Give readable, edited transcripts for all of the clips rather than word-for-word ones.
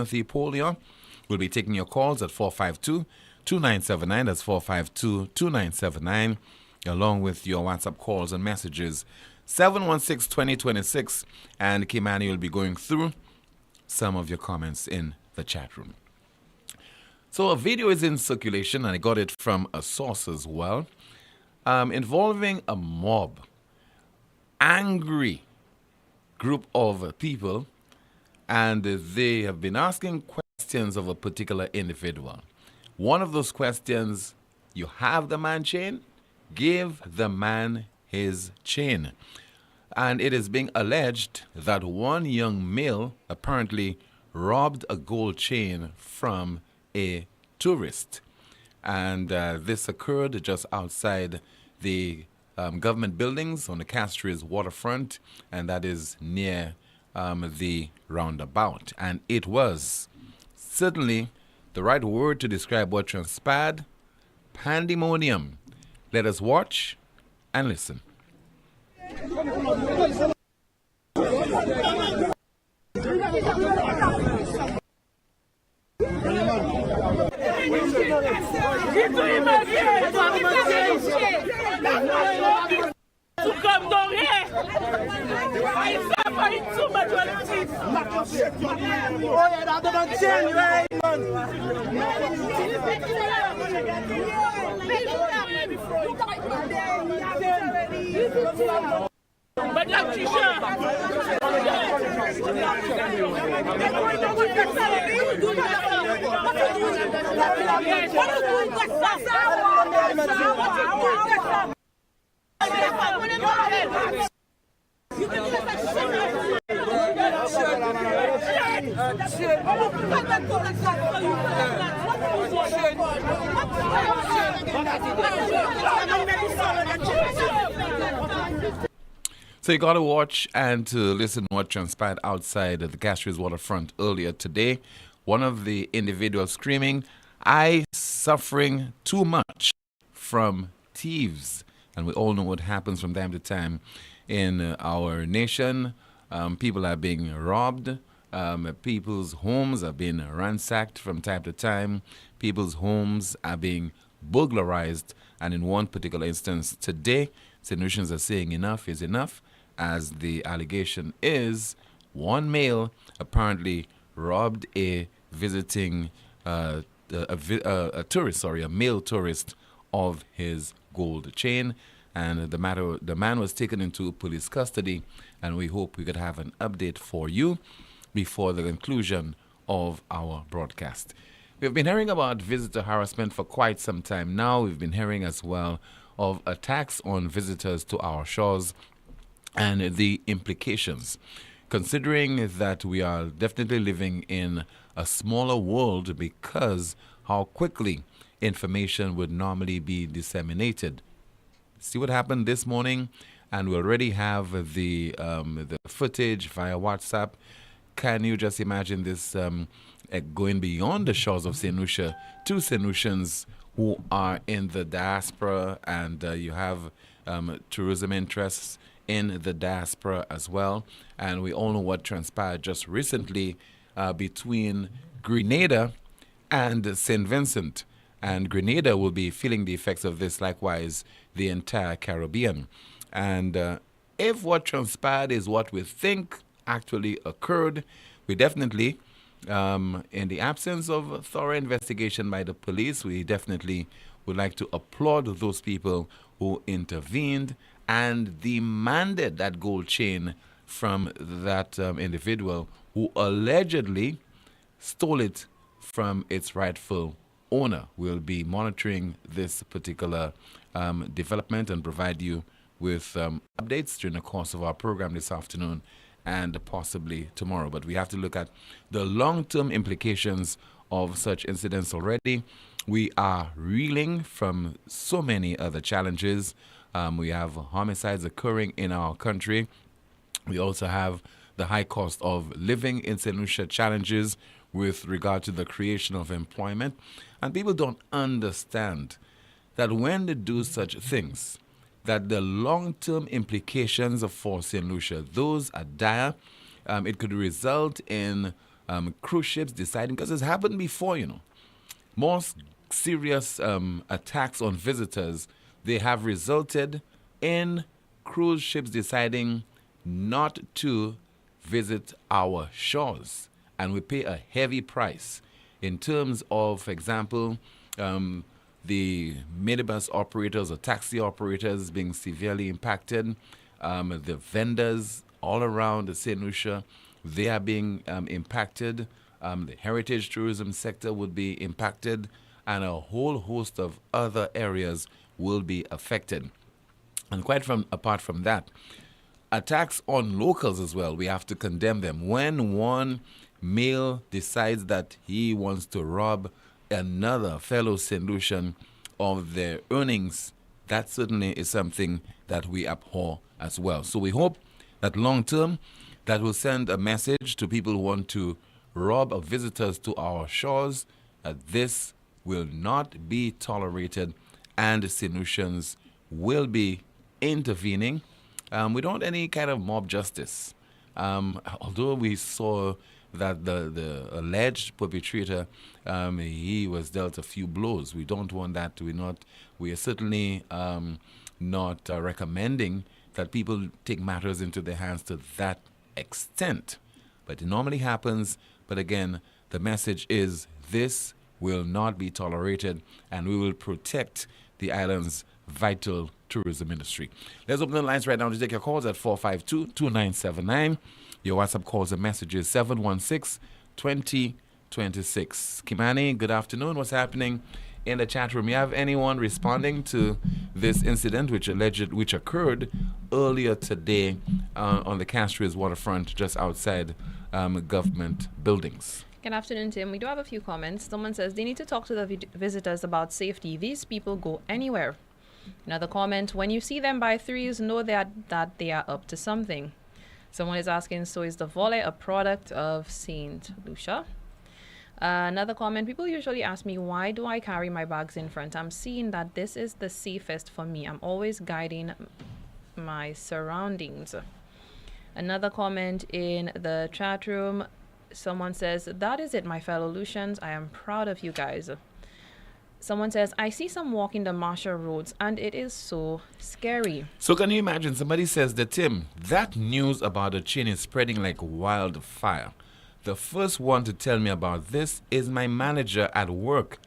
Timothy Poleon. We'll be taking your calls at 452-2979. That's 452-2979, along with your WhatsApp calls and messages. 716-2026, and Kimani will be going through some of your comments in the chat room. So a video is in circulation, and I got it from a source as well, involving a mob, angry group of people, and they have been asking questions of a particular individual. One of those questions, you have the man chain? Give the man his chain. And it is being alleged that one young male apparently robbed a gold chain from a tourist. And this occurred just outside the government buildings on the Castries waterfront, and that is near the roundabout. And it was certainly the right word to describe what transpired: pandemonium. Let us watch and listen. To come down here. I suffer too much on the teeth. Oh, yeah, that doesn't change, right, man? But like Tisha. So you got to watch and to listen what transpired outside the Castries waterfront earlier today. One of the individuals screaming, "I suffering too much from thieves." And we all know what happens from time to time in our nation. People are being robbed. People's homes are being ransacked from time to time. People's homes are being burglarized. And in one particular instance today, St. Lucians are saying enough is enough, as the allegation is one male apparently robbed a visiting a male tourist of his gold chain, and the man was taken into police custody, and we hope we could have an update for you before the conclusion of our broadcast. We've been hearing about visitor harassment for quite some time now. We've been hearing as well of attacks on visitors to our shores and the implications, considering that we are definitely living in a smaller world because how quickly information would normally be disseminated. See what happened this morning, and we already have the footage via WhatsApp. Can you just imagine this going beyond the shores of St. Lucia to St. Lucians who are in the diaspora, and you have tourism interests in the diaspora as well. And we all know what transpired just recently between Grenada and St. Vincent. And Grenada will be feeling the effects of this, likewise the entire Caribbean. And if what transpired is what we think actually occurred, we definitely, in the absence of thorough investigation by the police, we definitely would like to applaud those people who intervened and demanded that gold chain from that individual who allegedly stole it from its rightful owner. We'll be monitoring this particular development and provide you with updates during the course of our program this afternoon and possibly tomorrow. But we have to look at the long-term implications of such incidents already. We are reeling from so many other challenges. We have homicides occurring in our country. We also have the high cost of living in St. Lucia challenges with regard to the creation of employment. And people don't understand that when they do such things, that the long-term implications for St. Lucia, those are dire. It could result in cruise ships deciding, because it's happened before, more serious attacks on visitors, they have resulted in cruise ships deciding not to visit our shores. And we pay a heavy price in terms of, for example, the minibus operators or taxi operators being severely impacted, the vendors all around the St. Lucia, they are being impacted. The heritage tourism sector would be impacted, and a whole host of other areas will be affected. And apart from that, attacks on locals as well, we have to condemn them. When one male decides that he wants to rob another fellow St. Lucian of their earnings, that certainly is something that we abhor as well. So we hope that long term, that will send a message to people who want to rob of visitors to our shores, that this will not be tolerated and the St. Lucians will be intervening. We don't want any kind of mob justice. Although we saw that the alleged perpetrator, he was dealt a few blows. We don't want that. We are certainly not recommending that people take matters into their hands to that extent. But it normally happens. But again, the message is this will not be tolerated, and we will protect the island's vital tourism industry. Let's open the lines right now to take your calls at 452-2979. Your WhatsApp calls and messages 716-2026. Kimani, good afternoon. What's happening in the chat room? You have anyone responding to this incident which occurred earlier today on the Castries waterfront just outside government buildings? Good afternoon, Tim. We do have a few comments. Someone says they need to talk to the visitors about safety. These people go anywhere. Another comment, when you see them by threes, know that they are up to something. Someone is asking, so is the volley a product of St. Lucia? Another comment, people usually ask me, why do I carry my bags in front? I'm seeing that this is the safest for me. I'm always guiding my surroundings. Another comment in the chat room, someone says, that is it, my fellow Lucians. I am proud of you guys. Someone says, I see some walking the Marshall roads and it is so scary. So can you imagine, somebody says that, Tim, that news about the chain is spreading like wildfire. The first one to tell me about this is my manager at work,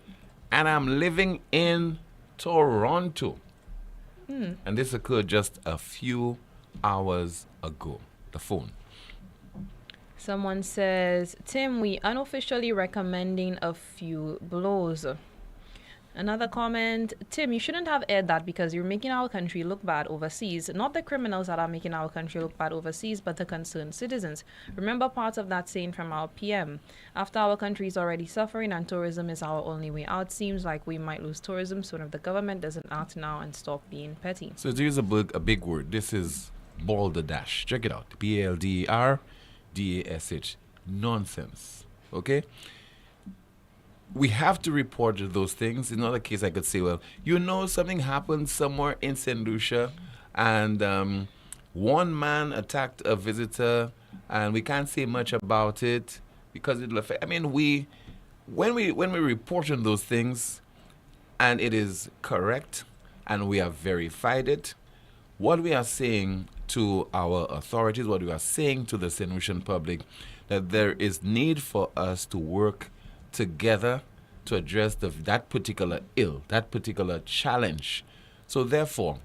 and I'm living in Toronto. And this occurred just a few hours ago. The phone. Someone says, Tim, we unofficially recommending a few blows. Another comment, Tim, you shouldn't have aired that because you're making our country look bad overseas. Not the criminals that are making our country look bad overseas, but the concerned citizens. Remember part of that saying from our PM. After our country is already suffering and tourism is our only way out, seems like we might lose tourism soon if the government doesn't act now and stop being petty. So to use a big word, this is balderdash. Check it out. BALDERDASH. Nonsense. Okay? We have to report those things. In another case, I could say, well, something happened somewhere in St. Lucia, and one man attacked a visitor, and we can't say much about it because it'll affect. I mean, when we report on those things, and it is correct, and we have verified it, what we are saying to our authorities, what we are saying to the St. Lucian public, that there is need for us to work together to address that particular that particular challenge. So therefore,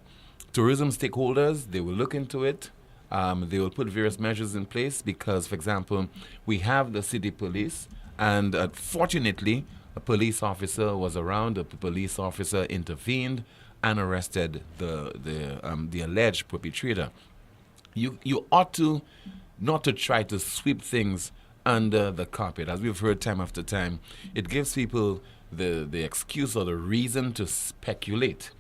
tourism stakeholders, they will look into it. They will put various measures in place because, for example, we have the city police, and fortunately, a police officer was around. A police officer intervened and arrested the alleged perpetrator. You ought to not to try to sweep things under the carpet. As we've heard time after time, it gives people the excuse or the reason to speculate.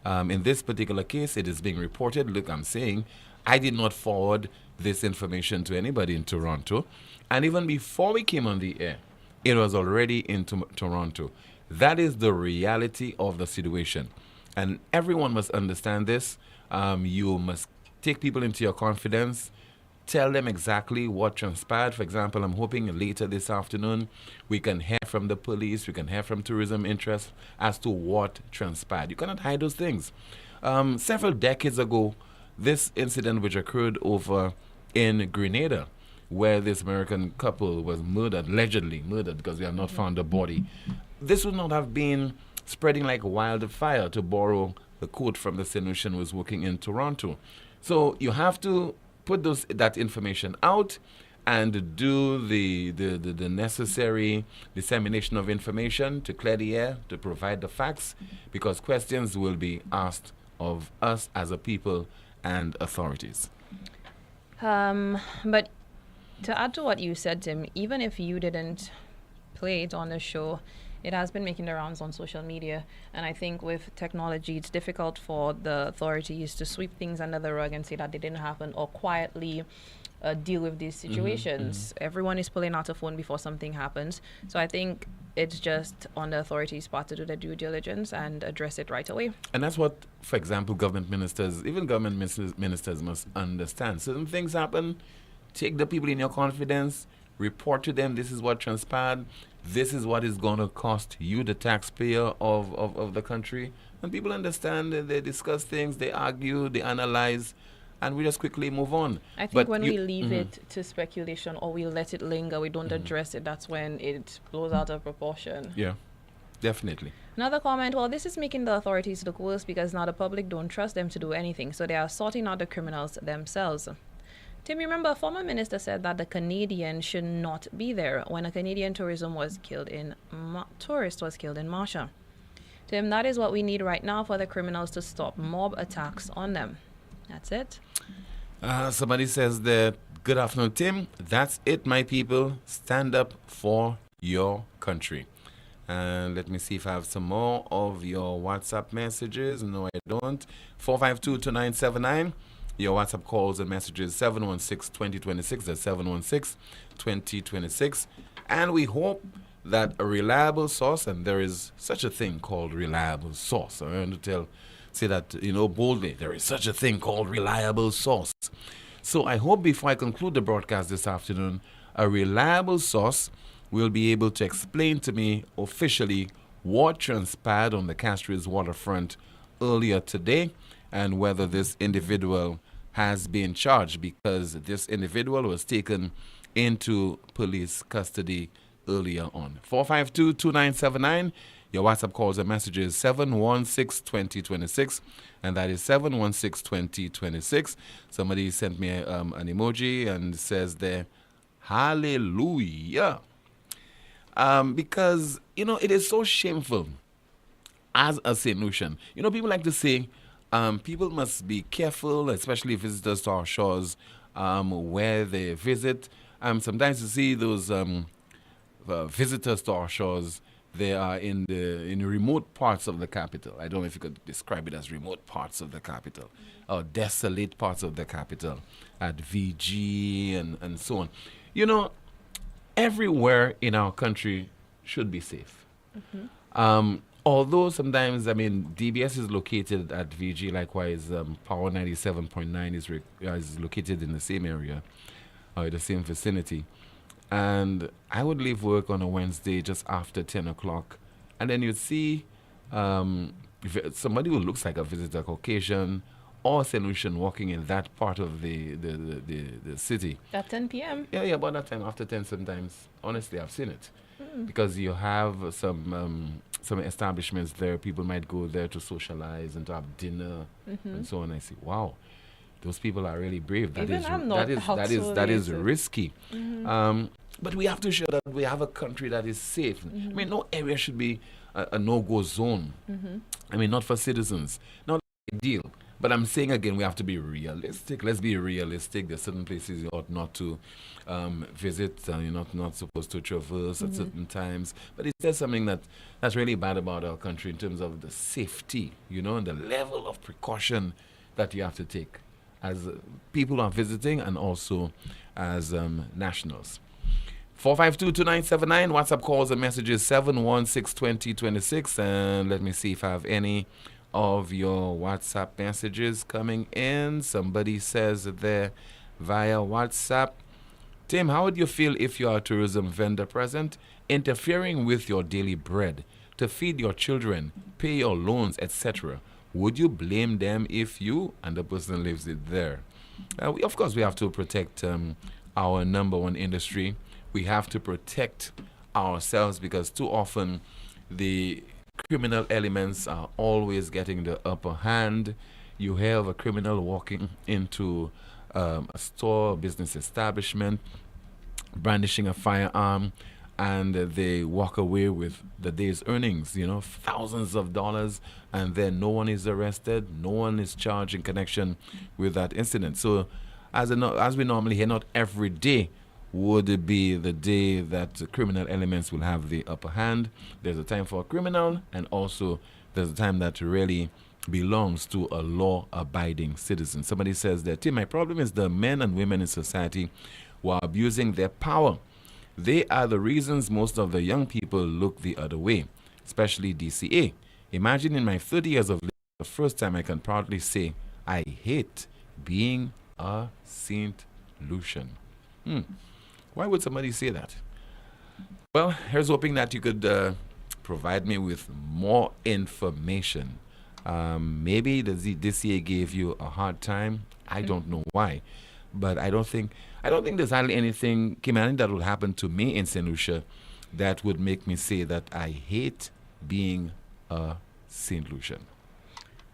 In this particular case, it is being reported. Look, I'm saying I did not forward this information to anybody in Toronto. And even before we came on the air, it was already in Toronto. That is the reality of the situation. And everyone must understand this. You must take people into your confidence. tell them exactly what transpired. For example, I'm hoping later this afternoon we can hear from the police, we can hear from tourism interests as to what transpired. You cannot hide those things. Several decades ago, this incident which occurred over in Grenada, where this American couple was murdered, allegedly murdered, because we have not found the body. This would not have been spreading like wildfire, to borrow the quote from the Sanusian who was working in Toronto. So you have to put that information out and do the necessary dissemination of information to clear the air, to provide the facts, because questions will be asked of us as a people and authorities. But to add to what you said, Tim, even if you didn't play it on the show, it has been making the rounds on social media. And I think with technology, it's difficult for the authorities to sweep things under the rug and say that they didn't happen, or quietly deal with these situations. Everyone is pulling out a phone before something happens. So I think it's just on the authorities' part to do their due diligence and address it right away. And that's what, for example, government ministers, even government ministers must understand. Certain things happen. Take the people in your confidence, report to them, this is what transpired, this is what is going to cost you, the taxpayer of the country. And people understand, they discuss things, they argue, they analyze, and we just quickly move on. I think when we leave it to speculation, or we let it linger, we don't address it, that's when it blows out of proportion. Yeah, definitely. Another comment, well, this is making the authorities look worse because now the public don't trust them to do anything, so they are sorting out the criminals themselves. Tim, remember, a former minister said that the Canadian should not be there when a Canadian tourist was killed in Marsha. Tim, that is what we need right now for the criminals to stop mob attacks on them. That's it. Somebody says that, good afternoon, Tim. That's it, my people. Stand up for your country. And let me see if I have some more of your WhatsApp messages. No, I don't. 452-2979. Your WhatsApp calls and messages 716-2026. That's 716-2026. And we hope that a reliable source, and there is such a thing called reliable source. I want to say that, boldly, there is such a thing called reliable source. So I hope before I conclude the broadcast this afternoon, a reliable source will be able to explain to me officially what transpired on the Castries waterfront earlier today, and whether this individual has been charged, because this individual was taken into police custody earlier on. 452-2979. Your WhatsApp calls and messages 716-2026, and that is 716-2026. Somebody sent me an emoji and says there, hallelujah. Because, it is so shameful as a St. Lucian. People like to say, people must be careful, especially visitors to our shores, where they visit. Sometimes you see those visitors to our shores, they are in remote parts of the capital. I don't know if you could describe it as remote parts of the capital, or desolate parts of the capital, at VG and so on. Everywhere in our country should be safe. Although sometimes, DBS is located at VG, likewise, Power 97.9 is located in the same area, or the same vicinity. And I would leave work on a Wednesday just after 10 o'clock, and then you'd see somebody who looks like a visitor, Caucasian or St. Lucian, walking in that part of the city. At 10 p.m.? Yeah, about that time, after 10 sometimes. Honestly, I've seen it. Because you have some establishments there, people might go there to socialize and to have dinner and so on. I say, wow, those people are really brave. That is risky. But we have to show that we have a country that is safe. No area should be a no-go zone. Not for citizens. Not ideal. But I'm saying again, we have to be realistic. Let's be realistic. There's certain places you ought not to visit. You're not supposed to traverse at certain times. But is there something that's really bad about our country in terms of the safety, and the level of precaution that you have to take as people who are visiting and also as nationals? 452-2979. WhatsApp calls and messages 716-2026. And let me see if I have any of your WhatsApp messages coming in. Somebody says there, via WhatsApp. Tim, how would you feel if you are a tourism vendor present, interfering with your daily bread to feed your children, pay your loans, etc.? Would you blame them if you and the person lives it there? Of course, we have to protect our number one industry. We have to protect ourselves because too often the criminal elements are always getting the upper hand. You have a criminal walking into a store, a business establishment, brandishing a firearm, and they walk away with the day's earnings, thousands of dollars, and then no one is arrested, no one is charged in connection with that incident. So, as we normally hear, not every day would it be the day that the criminal elements will have the upper hand. There's a time for a criminal, and also there's a time that really belongs to a law-abiding citizen. Somebody says that, Tim, my problem is the men and women in society who are abusing their power. They are the reasons most of the young people look the other way, especially DCA. Imagine in my 30 years of living, the first time I can proudly say, I hate being a St. Lucian. Why would somebody say that? Well, here's hoping that you could provide me with more information. Maybe the DCA gave you a hard time. I don't know why. But I don't think there's hardly anything, Kimani, that will happen to me in St. Lucia that would make me say that I hate being a St. Lucian.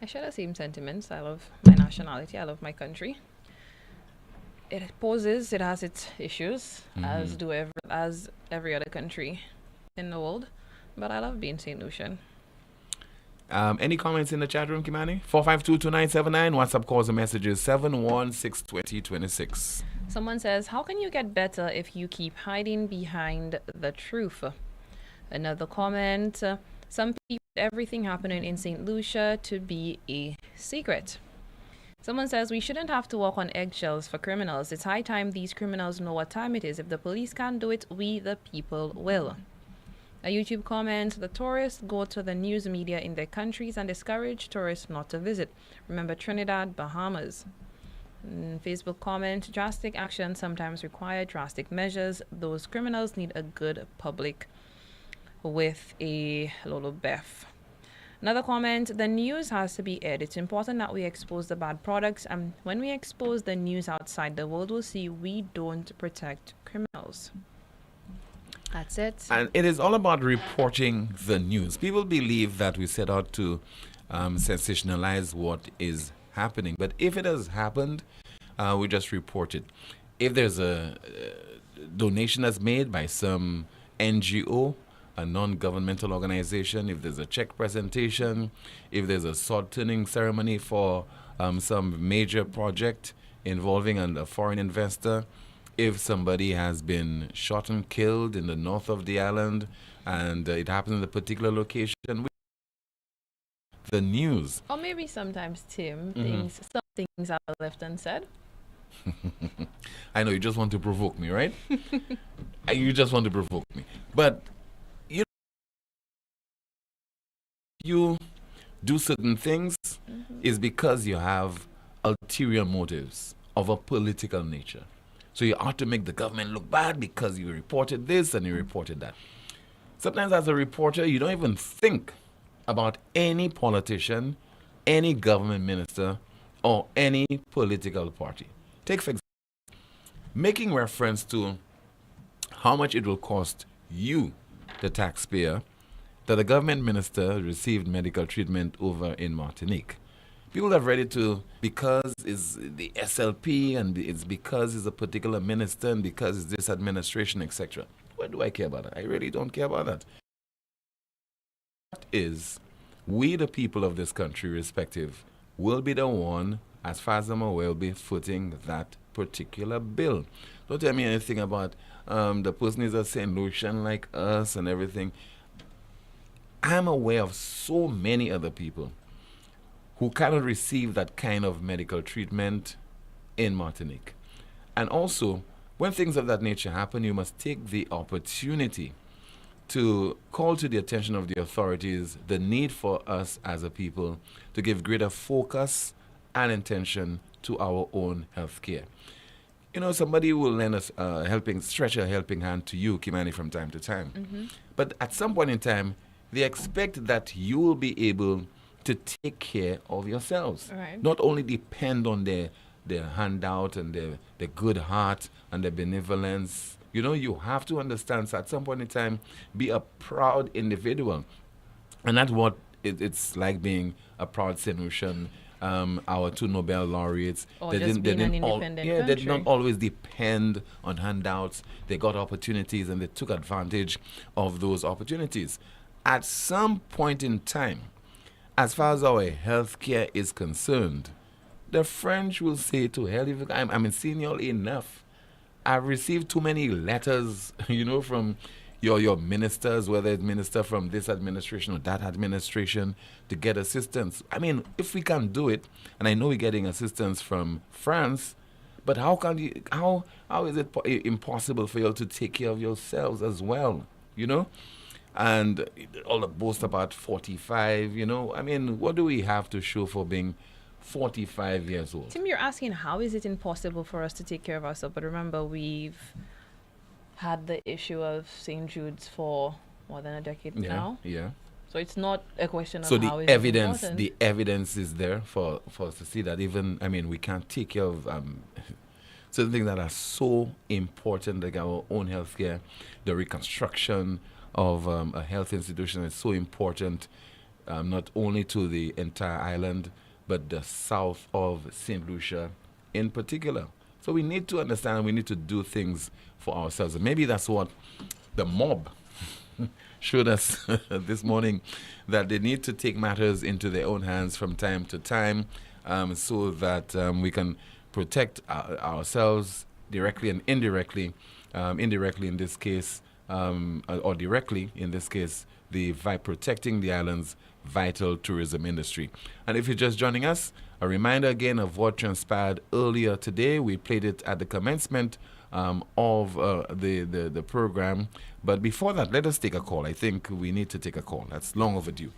I share the same sentiments. I love my nationality. I love my country. It has its issues, as every other country in the world. But I love being St. Lucian. Any comments in the chat room, Kimani? 4522979. WhatsApp calls and messages 7162026. Someone says, how can you get better if you keep hiding behind the truth? Another comment, some people everything happening in St. Lucia to be a secret. Someone says, we shouldn't have to walk on eggshells for criminals. It's high time these criminals know what time it is. If the police can't do it, we the people will. A YouTube comment, the tourists go to the news media in their countries and discourage tourists not to visit. Remember Trinidad, Bahamas. Facebook comment, drastic action sometimes require drastic measures. Those criminals need a good public with a lot of beef. Another comment, the news has to be aired. It's important that we expose the bad products, and when we expose the news outside, the world will see we don't protect criminals. That's it. And it is all about reporting the news. People believe that we set out to sensationalize what is happening. But if it has happened, we just report it. If there's a donation that's made by some NGO, a non-governmental organization, if there's a check presentation, if there's a sword-turning ceremony for some major project involving a foreign investor, if somebody has been shot and killed in the north of the island and it happens in a particular location, the news. Or maybe sometimes, Tim, some things are left unsaid. I know you just want to provoke me, right? You just want to provoke me. But you do certain things is because you have ulterior motives of a political nature. So you ought to make the government look bad because you reported this and you reported that. Sometimes as a reporter, you don't even think about any politician, any government minister, or any political party. Take for example, making reference to how much it will cost you, the taxpayer, that a government minister received medical treatment over in Martinique. People have read it to because it's the SLP and it's because it's a particular minister and because it's this administration, etc. What do I care about that? I really don't care about that. What is, we the people of this country, respective, will be the one, as far as I'm aware, will be footing that particular bill. Don't tell me anything about the person is a St. Lucian like us and everything. I'm aware of so many other people who cannot receive that kind of medical treatment in Martinique. And also, when things of that nature happen, you must take the opportunity to call to the attention of the authorities the need for us as a people to give greater focus and attention to our own health care. somebody will lend us stretch a helping hand to you, Kimani, from time to time. But at some point in time, they expect that you will be able to take care of yourselves. Right. Not only depend on their handout and their good heart and their benevolence. You have to understand, so at some point in time, be a proud individual. And that's what it's like being a proud St. Lucian. Our 2 Nobel laureates. Or just being an independent they did not country. always depend on handouts. They got opportunities and they took advantage of those opportunities. At some point in time, as far as our healthcare is concerned, the French will say to hell, I'm senior enough. I've received too many letters, from your ministers, whether it's minister from this administration or that administration, to get assistance. I mean, if we can do it, and I know we're getting assistance from France, but how is it impossible for you to take care of yourselves as well, And all the boast about 45, I mean, what do we have to show for being 45 years old? Tim, you're asking how is it impossible for us to take care of ourselves? But remember, we've had the issue of St. Jude's for more than a decade now. Yeah. So it's not a question of So how the it's evidence is there for us to see that we can't take care of certain things that are so important, like our own healthcare, the reconstruction of a health institution is so important, not only to the entire island, but the south of St. Lucia in particular. So we need to understand, we need to do things for ourselves. And maybe that's what the mob showed us this morning, that they need to take matters into their own hands from time to time, so that we can protect ourselves directly and indirectly. Indirectly in this case, or directly in this case, by protecting the island's vital tourism industry. And if you're just joining us, a reminder again of what transpired earlier today. We played it at the commencement of the program. But before that, let us take a call. I think we need to take a call. That's long overdue.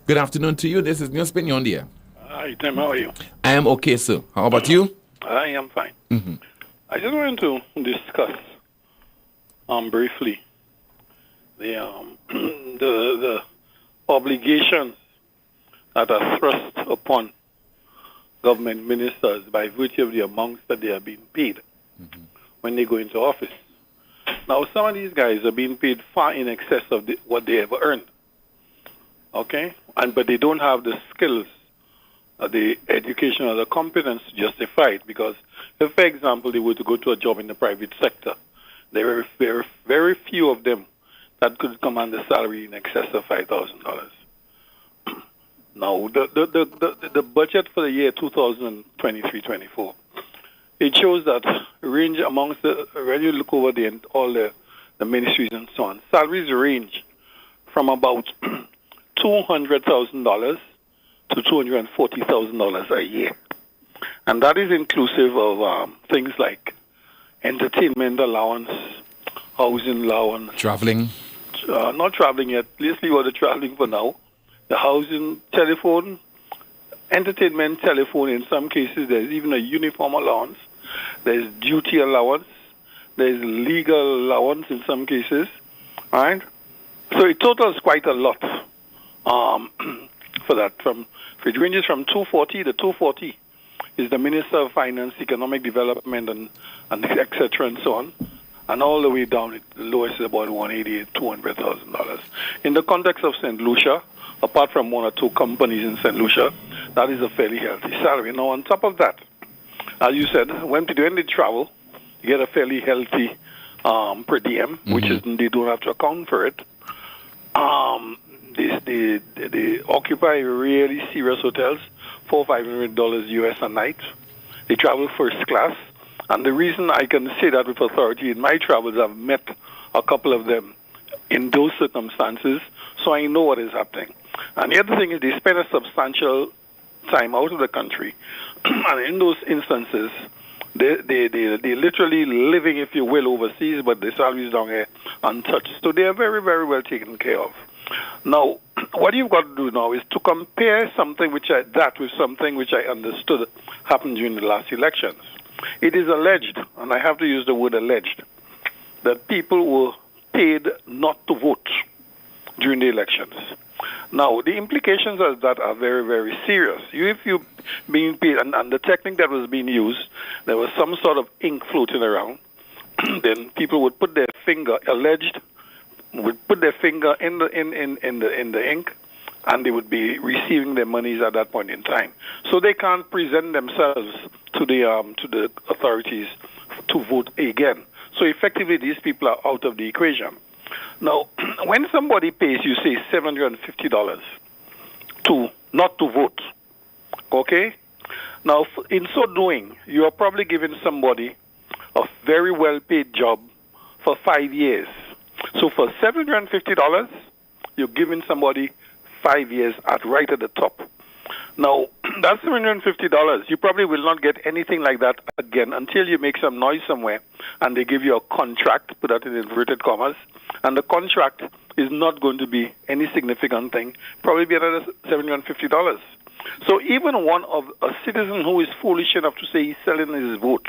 Good afternoon to you. This is NewsSpin. You're on the air. Hi, Tim. How are you? I am okay, sir. How about you? I am fine. Mm-hmm. I just want to discuss briefly the obligations that are thrust upon government ministers by virtue of the amounts that they are being paid when they go into office. Now, some of these guys are being paid far in excess of what they ever earned. Okay? But they don't have the skills, the education, or the competence to justify it. Because if, for example, they were to go to a job in the private sector, there are very, very few of them that could command a salary in excess of $5,000. Now, the budget for the year 2023-24, it shows that range amongst when you look over all the ministries and so on, salaries range from about $200,000 to $240,000 a year. And that is inclusive of things like entertainment allowance, housing allowance. Traveling? Not traveling yet. Let's leave out the traveling for now. The housing, telephone, entertainment, telephone. In some cases, there's even a uniform allowance. There's duty allowance. There's legal allowance in some cases. All right? So it totals quite a lot for that. It ranges from 240 to 240 is the Minister of Finance, Economic Development, and et cetera, and so on. And all the way down, the lowest is about $188,000, $200,000. In the context of St. Lucia, apart from one or two companies in St. Lucia, that is a fairly healthy salary. Now, on top of that, as you said, when they travel, you get a fairly healthy per diem, which is they don't have to account for it. They occupy really serious hotels, $400-$500 US a night. They travel first class. And the reason I can say that with authority, in my travels, I've met a couple of them in those circumstances, so I know what is happening. And the other thing is they spend a substantial time out of the country. And in those instances, they're literally living, if you will, overseas, but the salaries down here untouched. So they are very, very well taken care of. Now, what you've got to do now is to compare something with something which I understood happened during the last elections. It is alleged, and I have to use the word alleged, that people were paid not to vote during the elections. Now, the implications of that are very, very serious. If you're being paid, and the technique that was being used, there was some sort of ink floating around, then people would put their finger, alleged, would put their finger in the ink, and they would be receiving their monies at that point in time. So they can't present themselves to the authorities to vote again. So effectively, these people are out of the equation. Now, when somebody pays, you say $750 not to vote, okay? Now, in so doing, you are probably giving somebody a very well-paid job for 5 years. So for $750, you're giving somebody 5 years right at the top. Now, that's $750. You probably will not get anything like that again until you make some noise somewhere and they give you a contract, put that in inverted commas, and the contract is not going to be any significant thing, probably be another $750. So even one of a citizen who is foolish enough to say he's selling his vote,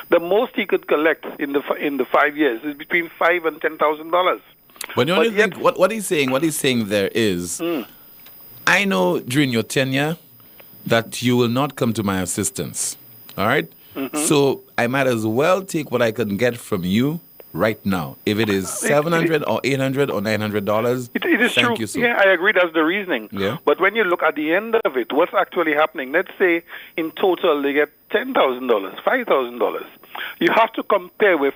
the most he could collect in the 5 years is between $5,000 and $10,000. But the only thing, what he's saying there is, I know during your tenure that you will not come to my assistance. All right? So I might as well take what I can get from you right now. If it is $700 or $800 or $900, it is thank true. you, sir. Yeah, I agree. That's the reasoning. Yeah. But when you look at the end of it, what's actually happening? Let's say in total they get $10,000, $5,000. You have to compare with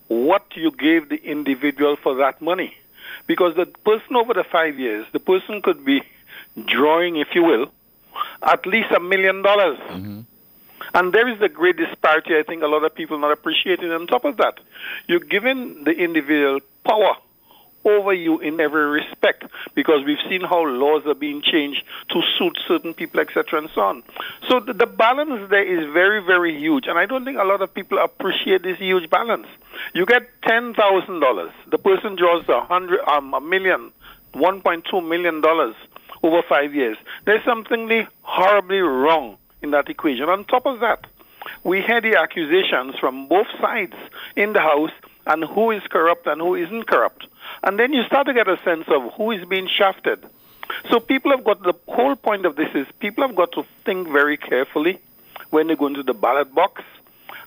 what you gave the individual for that money, because the person over the 5 years, the person could be drawing, if you will, at least $1 million. And there is the great disparity I think a lot of people not appreciating. On top of that, you're giving the individual power over you in every respect, because we've seen how laws are being changed to suit certain people, etc., and so on. So the balance there is very, very huge, and I don't think a lot of people appreciate this huge balance. You get $10,000, the person draws $1 million, $1.2 million over 5 years. There's something horribly wrong in that equation. On top of that, we had the accusations from both sides in the House and who is corrupt and who isn't corrupt. And then you start to get a sense of who is being shafted. So people have got, the whole point of this is people have got to think very carefully when they go into the ballot box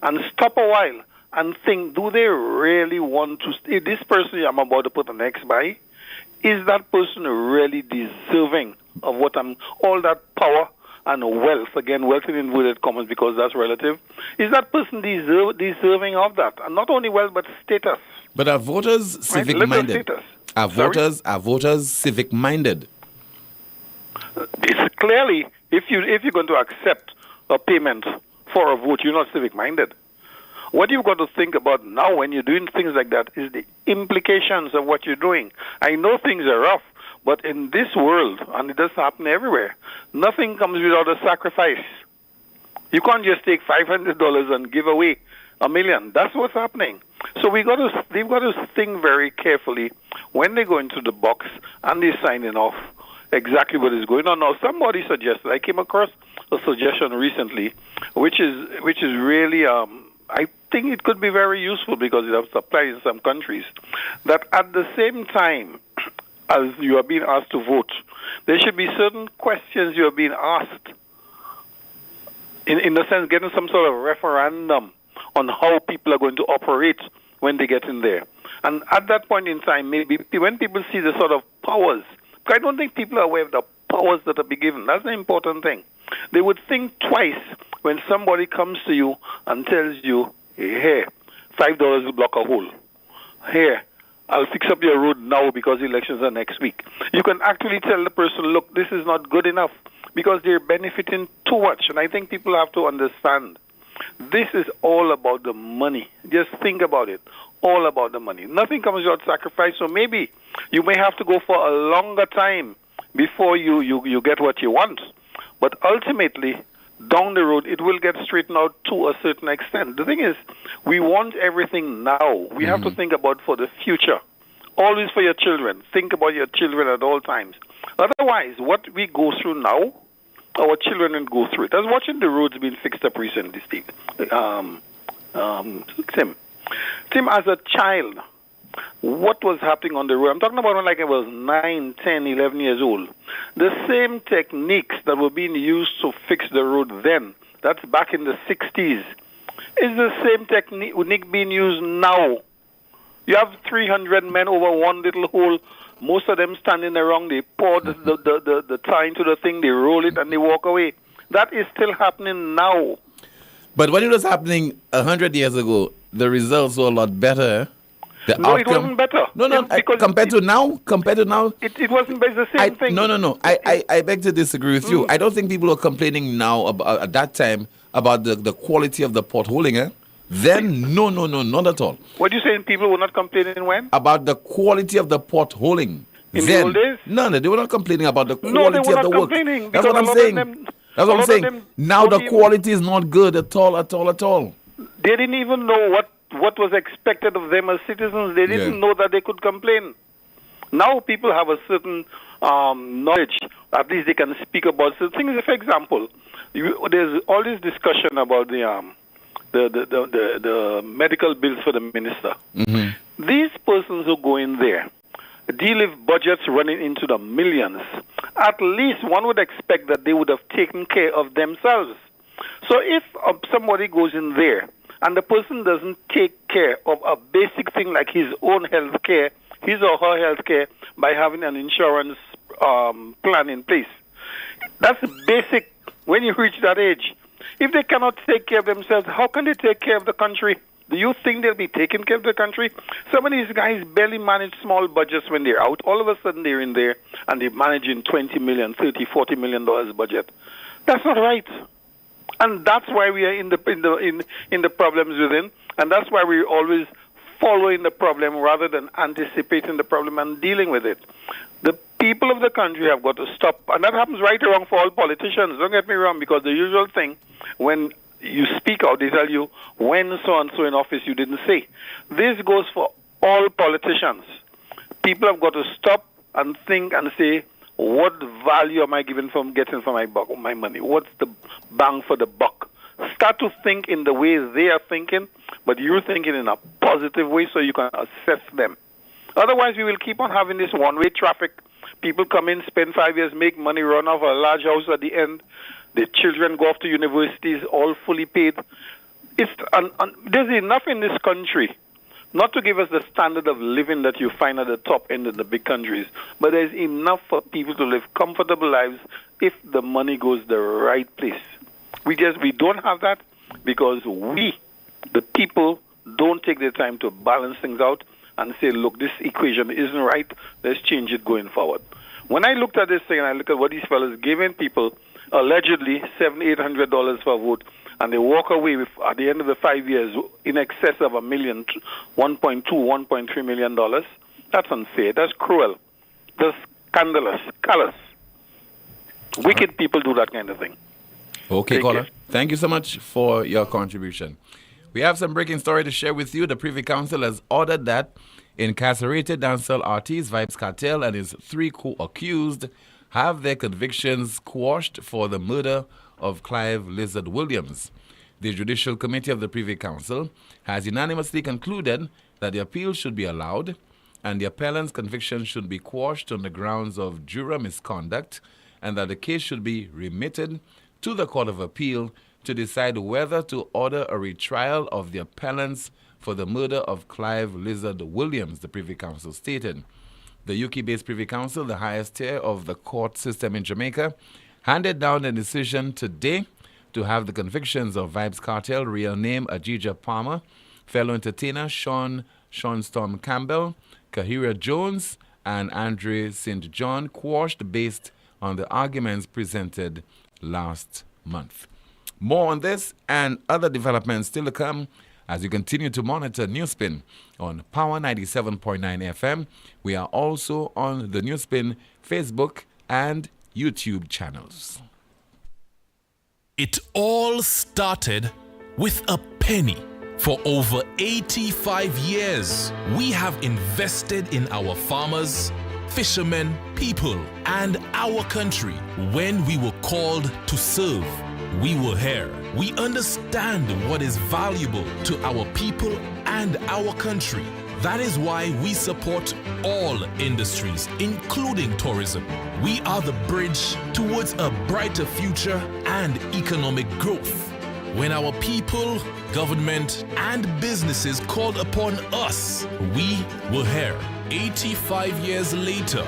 and stop a while and think, do they really want to, if this person I'm about to put an X by, is that person really deserving of all that power and wealth, again, wealth in inverted commas because that's relative, is that person deserving of that? And not only wealth, but status. But are voters civic-minded? Are voters civic-minded? It's clearly, if you're going to accept a payment for a vote, you're not civic-minded. What you've got to think about now when you're doing things like that is the implications of what you're doing. I know things are rough, but in this world, and it does happen everywhere, nothing comes without a sacrifice. You can't just take $500 and give away $1 million. That's what's happening. So they've got to think very carefully when they go into the box and they're signing off exactly what is going on. Now, somebody suggested, I came across a suggestion recently, which is really, I think it could be very useful because it has applied in some countries, that at the same time as you are being asked to vote, there should be certain questions you are being asked, in the sense getting some sort of referendum on how people are going to operate when they get in there. And at that point in time, maybe when people see the sort of powers, I don't think people are aware of the powers that are being given. That's the important thing. They would think twice when somebody comes to you and tells you, hey, $5 will block a hole. Here, I'll fix up your road now because elections are next week. You can actually tell the person, look, this is not good enough because they're benefiting too much. And I think people have to understand this is all about the money. Just think about it. All about the money. Nothing comes without sacrifice. So maybe you may have to go for a longer time before you get what you want. But ultimately, down the road, it will get straightened out to a certain extent. The thing is, we want everything now. We have to think about for the future. Always for your children. Think about your children at all times. Otherwise, what we go through now our children will go through it. I was watching the roads being fixed up recently, Steve. Tim, as a child, what was happening on the road? I'm talking about when like I was 9, 10, 11 years old. The same techniques that were being used to fix the road then, that's back in the 60s, is the same technique being used now. You have 300 men over one little hole, most of them standing around, they pour the tar into the thing, they roll it, and they walk away. That is still happening now. But when it was happening 100 years ago, the results were a lot better. The No, outcome, it wasn't better. No, Because compared to now, it wasn't the same thing. No. I beg to disagree with you. I don't think people are complaining now about, at that time, about the quality of the potholing. Then, no, not at all. What are you saying? People were not complaining when? About the quality of the potholing. In then, the old days? No, they were not complaining about the No, they quality were of the not work. complaining. That's because what a I'm lot saying. Them, That's what I'm saying. Now the quality is not good at all. They didn't even know what was expected of them as citizens. They didn't know that they could complain. Now people have a certain knowledge. At least they can speak about certain things. For example, there's all this discussion about the medical bills for the minister. Mm-hmm. These persons who go in there deal with budgets running into the millions. At least one would expect that they would have taken care of themselves. So if somebody goes in there and the person doesn't take care of a basic thing like his own health care, his or her health care, by having an insurance plan in place, that's basic when you reach that age. If they cannot take care of themselves, how can they take care of the country? Do you think they'll be taking care of the country? Some of these guys barely manage small budgets when they're out. All of a sudden they're in there and they're managing $20 million, $30, $40 million budget. That's not right. And that's why we are in the problems within, and that's why we're always following the problem rather than anticipating the problem and dealing with it. The people of the country have got to stop, and that happens right or wrong for all politicians. Don't get me wrong, because the usual thing, when you speak out, they tell you, when so-and-so in office you didn't say. This goes for all politicians. People have got to stop and think and say, what value am I getting for my money? What's the bang for the buck? Start to think in the way they are thinking, but you're thinking in a positive way so you can assess them. Otherwise, we will keep on having this one-way traffic. People come in, spend 5 years, make money, run off a large house at the end. The children go off to universities, all fully paid. There's enough in this country not to give us the standard of living that you find at the top end of the big countries, but there's enough for people to live comfortable lives if the money goes the right place. We don't have that because we, the people, don't take the time to balance things out and say, look, this equation isn't right, let's change it going forward. When I looked at this thing and I look at what these fellas giving people, allegedly $700, $800 for a vote, and they walk away with, at the end of the 5 years, in excess of $1 million, $1.2, $1.3 million, that's unfair, that's cruel, that's scandalous, callous. Wicked people do that kind of thing. Okay, caller. Thank you so much for your contribution. We have some breaking story to share with you. The Privy Council has ordered that incarcerated dancehall artist Vybz Kartel and his 3 co-accused have their convictions quashed for the murder of Clive Lizard Williams. The Judicial Committee of the Privy Council has unanimously concluded that the appeal should be allowed and the appellant's conviction should be quashed on the grounds of juror misconduct, and that the case should be remitted to the Court of Appeal to decide whether to order a retrial of the appellants for the murder of Clive Lizard Williams, the Privy Council stated. The UK-based Privy Council, the highest tier of the court system in Jamaica, handed down a decision today to have the convictions of Vybz Kartel, real name Ajija Palmer, fellow entertainer Sean Storm Campbell, Kahira Jones, and Andre St. John quashed based on the arguments presented last month. More on this and other developments still to come as you continue to monitor NewsSpin on Power 97.9 FM. We are also on the NewsSpin Facebook and YouTube channels. It all started with a penny. For over 85 years, we have invested in our farmers, fishermen, people, and our country. When we were called to serve, we were here. We understand what is valuable to our people and our country. That is why we support all industries, including tourism. We are the bridge towards a brighter future and economic growth. When our people, government, and businesses called upon us, we were here. 85 years later,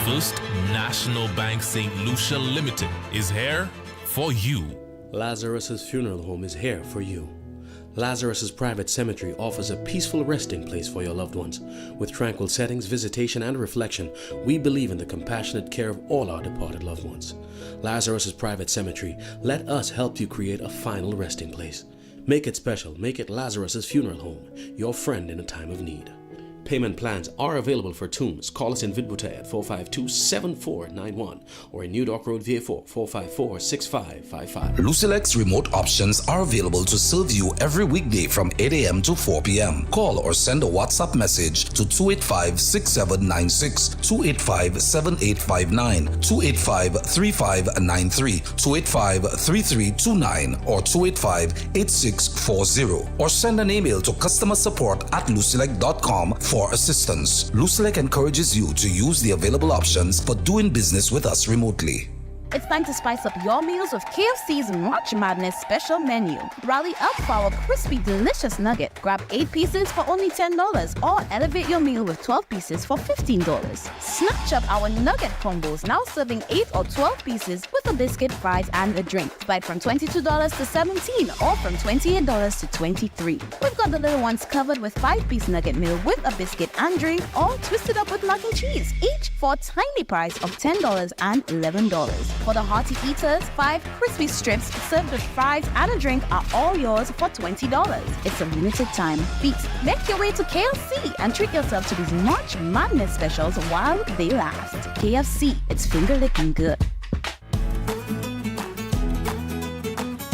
First National Bank St. Lucia Limited is here for you. Lazarus's Funeral Home is here for you. Lazarus's Private Cemetery offers a peaceful resting place for your loved ones. With tranquil settings, visitation, and reflection, we believe in the compassionate care of all our departed loved ones. Lazarus's Private Cemetery, let us help you create a final resting place. Make it special. Make it Lazarus's Funeral Home, your friend in a time of need. Payment plans are available for tombs. Call us in Vidbuta at 452-7491 or in New Dock Road, VA4, 454-6555. Lucilex remote options are available to serve you every weekday from 8 a.m. to 4 p.m. Call or send a WhatsApp message to 285-6796, 285-7859, 285-3593, 285-3329, or 285-8640, or send an email to customersupport@lucilec.com for assistance. Lucilec encourages you to use the available options for doing business with us remotely. It's time to spice up your meals with KFC's March Madness special menu. Rally up for our crispy, delicious nugget. Grab 8 pieces for only $10 or elevate your meal with 12 pieces for $15. Snatch up our nugget combos, now serving 8 or 12 pieces with a biscuit, fries, and a drink. Buy from $22 to $17 or from $28 to $23. We've got the little ones covered with 5-piece nugget meal with a biscuit and drink, or twisted up with mac and cheese, each for a tiny price of $10 and $11. For the hearty eaters, 5 crispy strips served with fries and a drink are all yours for $20. It's a limited time feast. Make your way to KFC and treat yourself to these March Madness specials while they last. KFC, it's finger licking good.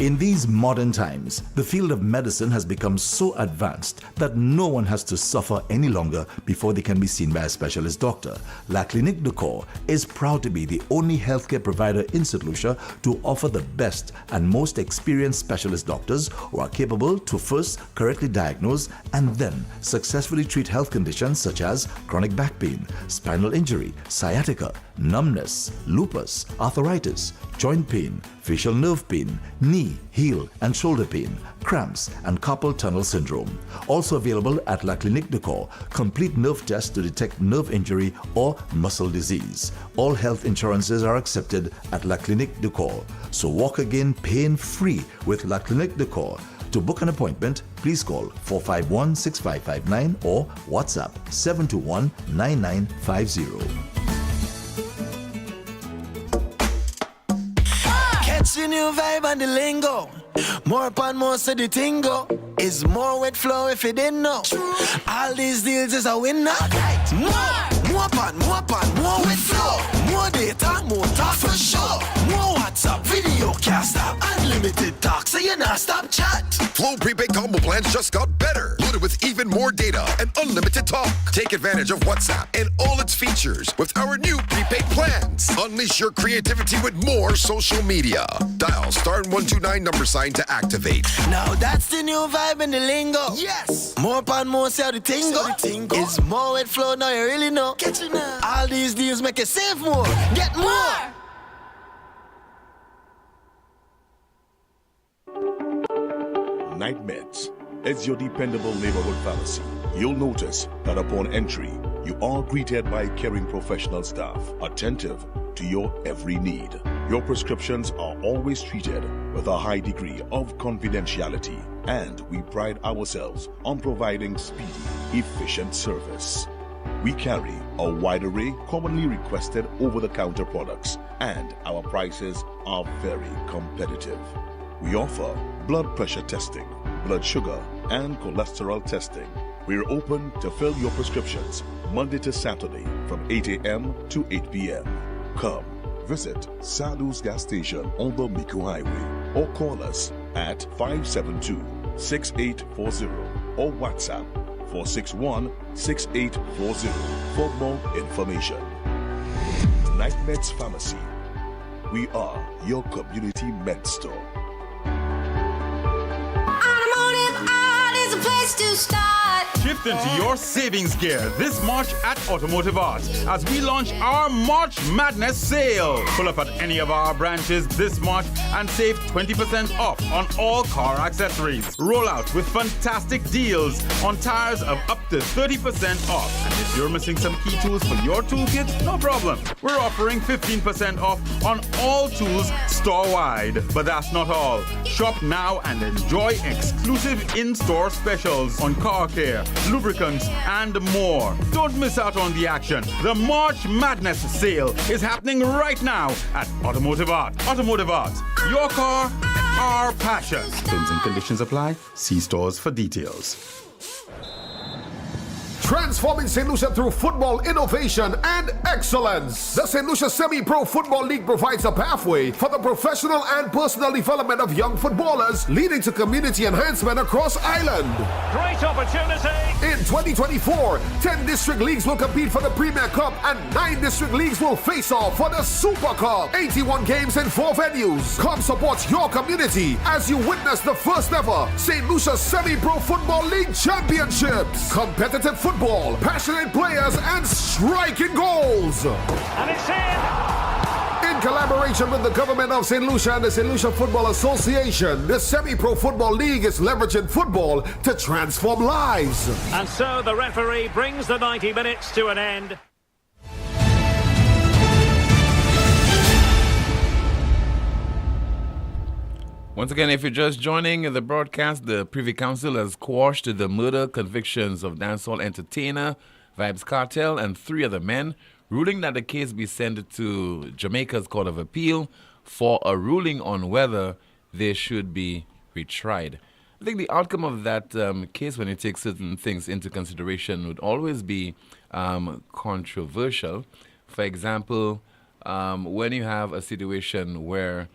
In these modern times, the field of medicine has become so advanced that no one has to suffer any longer before they can be seen by a specialist doctor. La Clinique de Corps is proud to be the only healthcare provider in St. Lucia to offer the best and most experienced specialist doctors who are capable to first correctly diagnose and then successfully treat health conditions such as chronic back pain, spinal injury, sciatica, numbness, lupus, arthritis, joint pain, facial nerve pain, knee, heel, and shoulder pain, cramps, and carpal tunnel syndrome. Also available at La Clinique de Corps, complete nerve tests to detect nerve injury or muscle disease. All health insurances are accepted at La Clinique de Corps. So walk again pain-free with La Clinique de Corps. To book an appointment, please call 451-6559 or WhatsApp 721-9950. Catch the new vibe and the lingo. More pan more so the tingo. Is more wet flow if you didn't know. All these deals is a winner. More pan, more wet flow. More data, more talk for sure. More WhatsApp, video, can't stop. Unlimited talk, so you not stop chat. Flow prepaid combo plans just got better. Loaded with even more data and unlimited talk. Take advantage of WhatsApp and all its features with our new prepaid plans. Unleash your creativity with more social media. Dial *129 $ to activate. Now that's the new vibe in the lingo. Yes. More pan, more say the tingo. It's more wet flow, now you really know. Catch it now. All these deals make you save more. Get more. Night Meds is your dependable neighborhood pharmacy. You'll notice that upon entry, you are greeted by caring professional staff, attentive to your every need. Your prescriptions are always treated with a high degree of confidentiality, and we pride ourselves on providing speedy, efficient service. We carry a wide array commonly requested over-the-counter products, and our prices are very competitive. We offer blood pressure testing, blood sugar, and cholesterol testing. We're open to fill your prescriptions Monday to Saturday from 8 a.m. to 8 p.m. Come visit Sadu's gas station on the Miku Highway or call us at 572-6840 or WhatsApp 461-6840 for more information. Night Meds Pharmacy. We are your community med store. Automotive Art is a place to start. Shift into your savings gear this March at Automotive Art as we launch our March Madness sale. Pull up at any of our branches this March and save 20% off on all car accessories. Roll out with fantastic deals on tires of up to 30% off. And if you're missing some key tools for your toolkit, no problem. We're offering 15% off on all tools store-wide. But that's not all. Shop now and enjoy exclusive in-store specials on car care, lubricants, and more. Don't miss out on the action. The March Madness sale is happening right now at Automotive Art. Automotive Art, your car, our passion. Terms and conditions apply. See stores for details. Transforming St. Lucia through football innovation and excellence. The St. Lucia Semi-Pro Football League provides a pathway for the professional and personal development of young footballers, leading to community enhancement across Ireland. Great opportunity. In 2024, 10 district leagues will compete for the Premier Cup and 9 district leagues will face off for the Super Cup. 81 games in 4 venues. Come support your community as you witness the first ever St. Lucia Semi-Pro Football League Championships. Competitive football, passionate players, and striking goals. And it's in. In collaboration with the government of St. Lucia and the St. Lucia Football Association, the Semi-Pro Football League is leveraging football to transform lives. And so the referee brings the 90 minutes to an end. Once again, if you're just joining the broadcast, the Privy Council has quashed the murder convictions of dancehall entertainer Vybz Kartel and 3 other men, ruling that the case be sent to Jamaica's Court of Appeal for a ruling on whether they should be retried. I think the outcome of that case, when you take certain things into consideration, would always be controversial. For example, when you have a situation where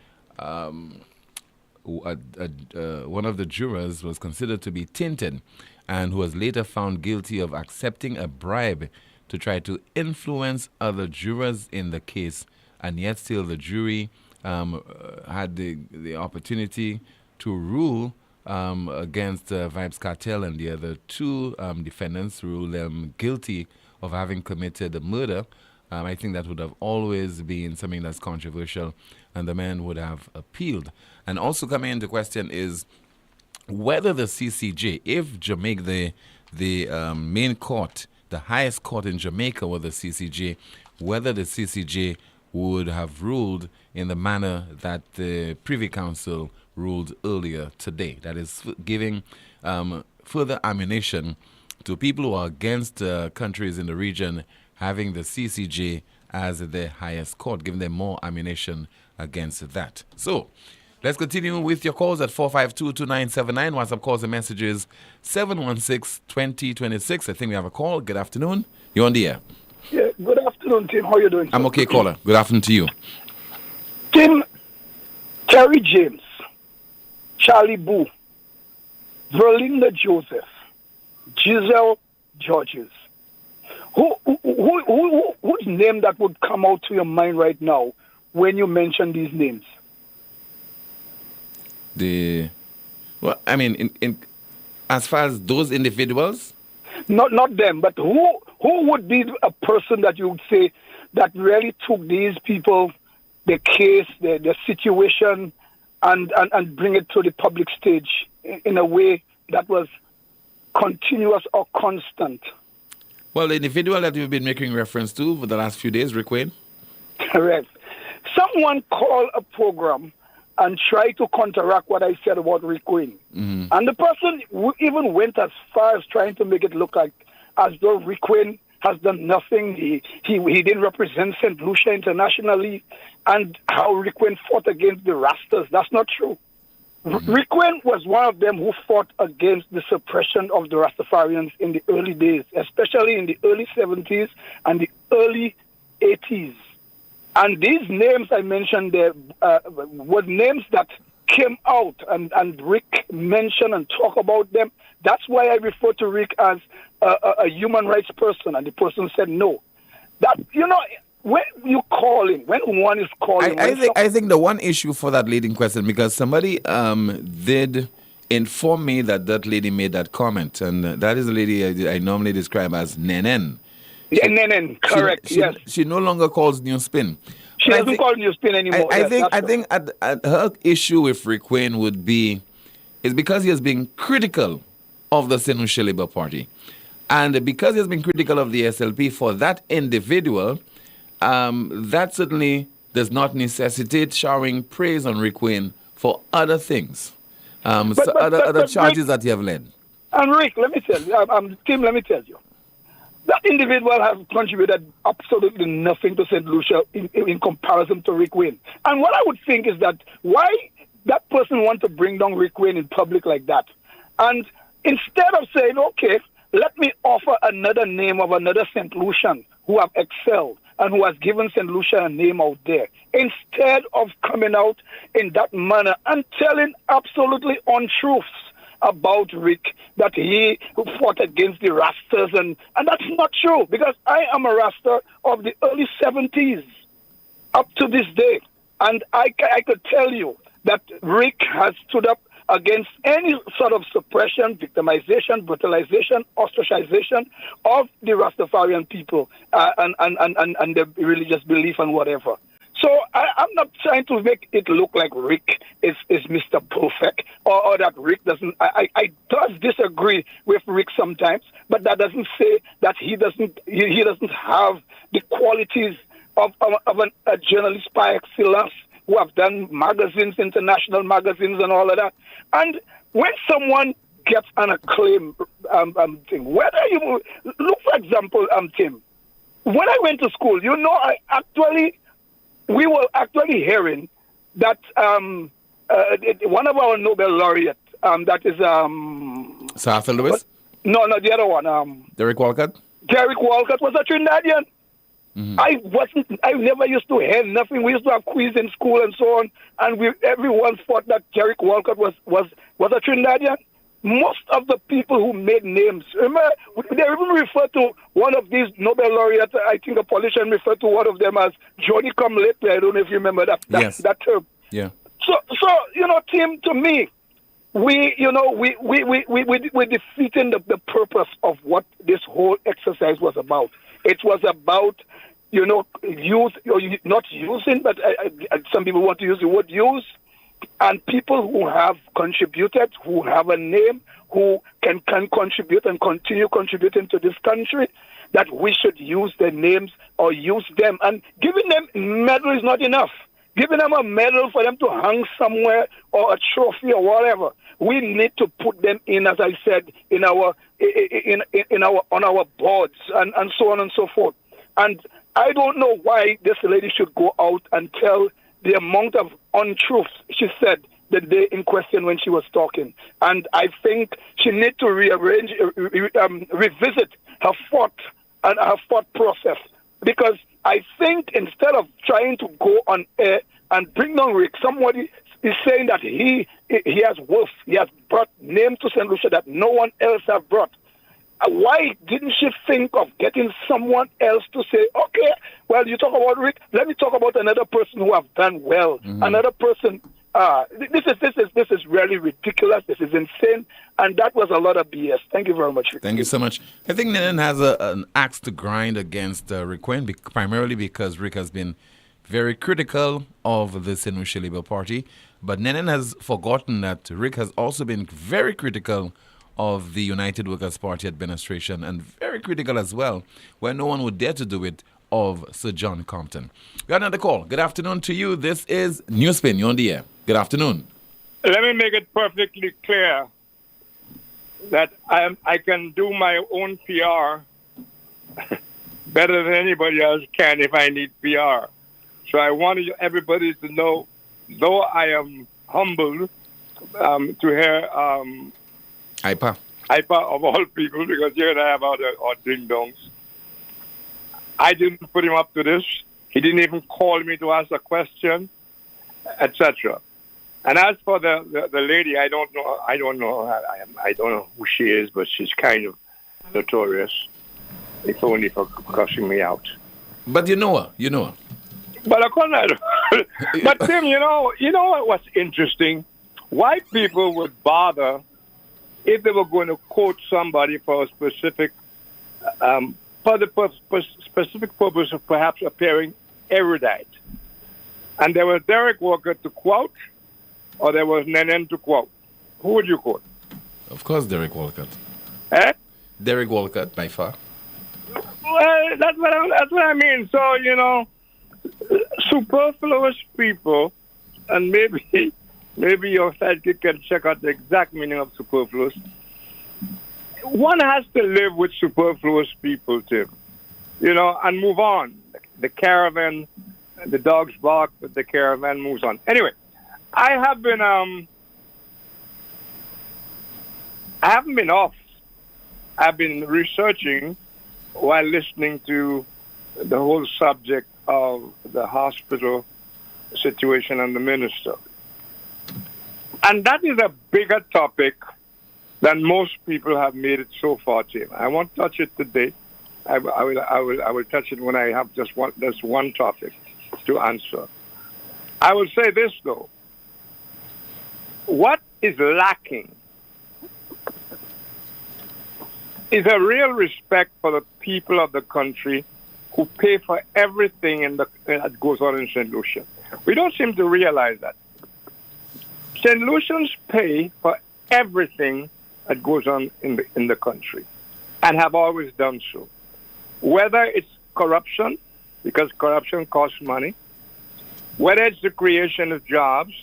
one of the jurors was considered to be tainted and who was later found guilty of accepting a bribe to try to influence other jurors in the case, and yet still the jury had the opportunity to rule against Vybz Kartel and the other 2 defendants, rule them guilty of having committed a murder. I think that would have always been something that's controversial, and the man would have appealed. And also coming into question is whether the CCJ, if Jamaica, the main court, the highest court in Jamaica were the CCJ, whether the CCJ would have ruled in the manner that the Privy Council ruled earlier today. That is giving further ammunition to people who are against countries in the region having the CCJ as their highest court, giving them more ammunition against that. So, let's continue with your calls at 452-2979. WhatsApp calls and messages 716-2026. I think we have a call. Good afternoon. You're on the air. Yeah, good afternoon, Tim. How are you doing? I'm okay, caller. Good afternoon to you. Tim, Terry James, Charlie Boo, Verlinda Joseph, Giselle Georges. Whose name that would come out to your mind right now when you mention these names? Well, I mean, in as far as those individuals? Not them, but who would be a person that you would say that really took these people, the case, the situation, and bring it to the public stage in a way that was continuous or constant? Well, the individual that you've been making reference to for the last few days, Rick Wayne? Correct. Someone called a program and tried to counteract what I said about Rick Wayne. Mm-hmm. And the person even went as far as trying to make it look like as though Rick Wayne has done nothing. He didn't represent St. Lucia internationally, and how Rick Wayne fought against the Rastas. That's not true. Rick Wayne was one of them who fought against the suppression of the Rastafarians in the early days, especially in the early 70s and the early 80s. And these names I mentioned there were names that came out, and Rick mentioned and talked about them. That's why I refer to Rick as a human rights person, and the person said no. That, when you calling, when one is calling, I think the one issue for that leading question, because somebody did inform me that lady made that comment, and that is a lady I normally describe as Nenen. Yeah, Nenen, correct. Yes. She no longer calls NewsSpin. She doesn't call NewsSpin anymore. I think at her issue with Rick Wayne would be is because he has been critical of the St. Lucia Labour Party. And because he has been critical of the SLP for that individual, that certainly does not necessitate showering praise on Rick Wayne for other things, other charges Rick, that he have led. And Rick, let me tell you, Tim, let me tell you, that individual has contributed absolutely nothing to St. Lucia in comparison to Rick Wayne. And what I would think is that why that person wants to bring down Rick Wayne in public like that, and instead of saying, okay, let me offer another name of another St. Lucian who have excelled and who has given St. Lucia a name out there, instead of coming out in that manner and telling absolutely untruths about Rick, that he fought against the Rastas, and that's not true, because I am a Rasta of the early 70s up to this day, and I could tell you that Rick has stood up against any sort of suppression, victimization, brutalization, ostracization of the Rastafarian people and their religious belief and whatever. So I'm not trying to make it look like Rick is Mr. Perfect or that Rick doesn't. I does disagree with Rick sometimes, but that doesn't say that he doesn't have the qualities of a journalist par excellence, who have done magazines, international magazines and all of that. And when someone gets an acclaim thing, whether you look, for example, Tim, when I went to school, we were actually hearing that one of our Nobel laureates, that is Sir Arthur Lewis? No, the other one. Derek Walcott? Derek Walcott was a Trinidadian. Mm-hmm. I never used to hear nothing. We used to have quiz in school and so on, and everyone thought that Derek Walcott was a Trinidadian. Most of the people who made names, remember, they even refer to one of these Nobel laureates, I think a politician referred to one of them as Johnny Come Lately. I don't know if you remember that term. Yeah. So Tim, to me, we're defeating the purpose of what this whole exercise was about. It was about, not using, but some people want to use the word use, and people who have contributed, who have a name, who can contribute and continue contributing to this country, that we should use their names or use them. And giving them medal is not enough. Giving them a medal for them to hang somewhere or a trophy or whatever. We need to put them in, as I said, on our boards and so on and so forth. And I don't know why this lady should go out and tell the amount of untruths she said the day in question when she was talking. And I think she needs to revisit her thought and her thought process. Because I think instead of trying to go on air and bring down Rick, somebody is saying that he has worth, he has brought name to St. Lucia that no one else has brought. Why didn't she think of getting someone else to say, okay, well, you talk about Rick, let me talk about another person who have done well. Mm-hmm. Another person, this is really ridiculous, this is insane, and that was a lot of BS. Thank you very much, Rick. Thank you so much. I think Nenen has an axe to grind against Rick Wayne, primarily because Rick has been very critical of the St. Lucia Labour Party, but Nenen has forgotten that Rick has also been very critical of the United Workers' Party administration, and very critical as well, where no one would dare to do it, of Sir John Compton. We got another call. Good afternoon to you. This is NewsSpin. You're on the air. Good afternoon. Let me make it perfectly clear that I can do my own PR better than anybody else can if I need PR. So I want everybody to know, though I am humbled to hear Ipa of all people, because here and I have our ding-dongs. I didn't put him up to this. He didn't even call me to ask a question, etc. And as for the lady, I don't know who she is, but she's kind of notorious, if only for cussing me out. But you know her. But of course I do. But Tim, you know what's interesting? Why people would bother if they were going to quote somebody for a specific, for the specific purpose of perhaps appearing erudite. And there was Derek Walker to quote, or there was Nenen to quote. Who would you quote? Of course, Derek Walcott. Eh? Derek Walcott, by far. Well, that's what I mean. So, you know, superfluous people, and maybe your sidekick can check out the exact meaning of superfluous. One has to live with superfluous people, Tim, you know, and move on. The caravan, the dogs bark, but the caravan moves on. Anyway, I haven't been off. I've been researching while listening to the whole subject of the hospital situation and the minister. And that is a bigger topic than most people have made it so far, Tim. I won't touch it today. I will touch it when I have just one topic to answer. I will say this, though. What is lacking is a real respect for the people of the country who pay for everything that goes on in St. Lucia. We don't seem to realize that. St. Lucians pay for everything that goes on in the country and have always done so. Whether it's corruption, because corruption costs money, whether it's the creation of jobs,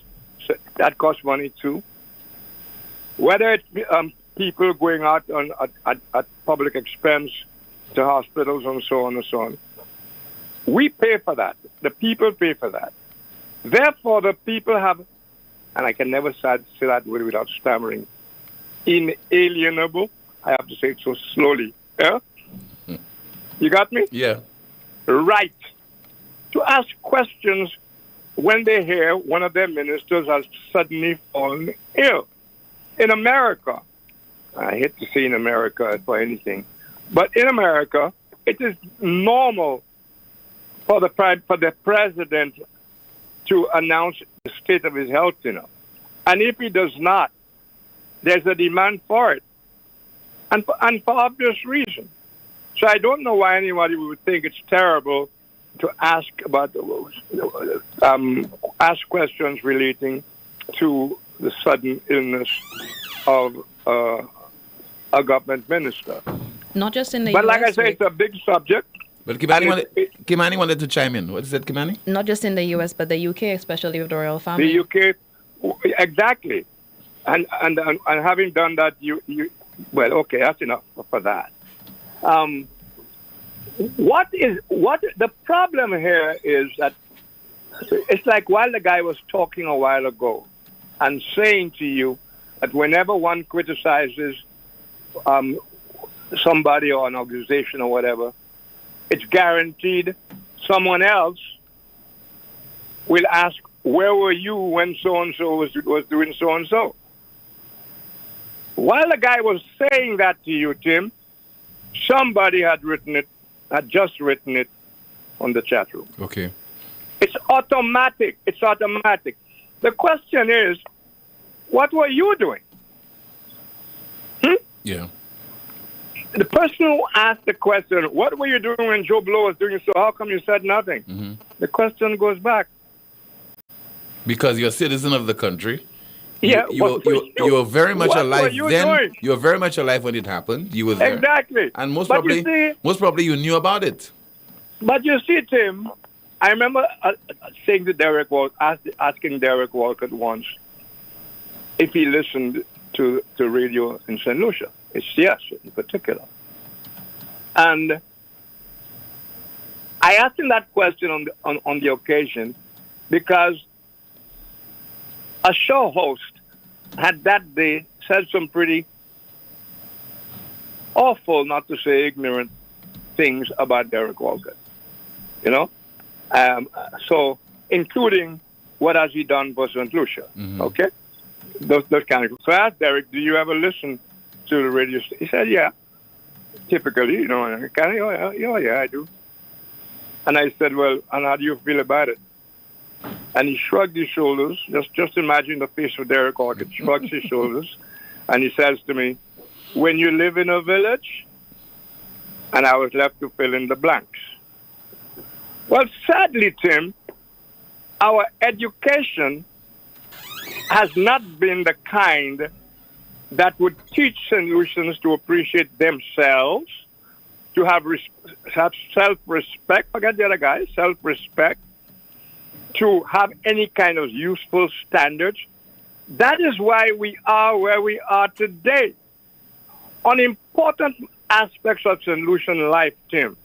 so that costs money too, whether it's people going out at public expense to hospitals and so on and so on. We pay for that. The people pay for that. Therefore, the people have, and I can never say that word without stammering, inalienable. I have to say it so slowly. Yeah? You got me? Yeah. Right to ask questions when they hear one of their ministers has suddenly fallen ill. In America, I hate to say in America for anything, but in America, it is normal for the president to announce the state of his health, you know. And if he does not, there's a demand for it, and for obvious reason. So I don't know why anybody would think it's terrible to ask about ask questions relating to the sudden illness of a government minister. Not just in the but US. But like I say, it's a big subject. But Kimani wanted to chime in. What is it, Kimani? Not just in the US, but the UK, especially with the royal family. The UK, exactly. And having done that, well, okay, that's enough for that. What the problem here is that it's like while the guy was talking a while ago and saying to you that whenever one criticizes somebody or an organization or whatever, it's guaranteed someone else will ask, where were you when so-and-so was doing so-and-so? While the guy was saying that to you, Tim, somebody had just written it on the chat room. Okay. It's automatic. It's automatic. The question is, what were you doing? Yeah. The person who asked the question, what were you doing when Joe Blow was doing so? How come you said nothing? Mm-hmm. The question goes back. Because you're a citizen of the country. Yeah, you were very much alive then. Doing? You were very much alive when it happened. You were there. Exactly. And most probably you knew about it. But you see, Tim, I remember saying to Derek Walcott, asking Derek Walcott once if he listened to radio in St. Lucia. It's yes, in particular. And I asked him that question on the occasion because a show host had that day said some pretty awful, not to say ignorant, things about Derek Walcott. You know? So, including what has he done for St. Lucia. Mm-hmm. Okay? Those kind of. So I asked Derek, do you ever listen to the radio station? He said, yeah. Typically, you know, yeah, I do. And I said, well, and how do you feel about it? And he shrugged his shoulders. Just imagine the face of Derek Orchid. Shrugs his shoulders. And he says to me, when you live in a village, and I was left to fill in the blanks. Well, sadly, Tim, our education has not been the kind that would teach St. Lucians to appreciate themselves, to have self-respect, forget the other guy, self-respect, to have any kind of useful standards. That is why we are where we are today. On important aspects of St. Lucian life, Tim,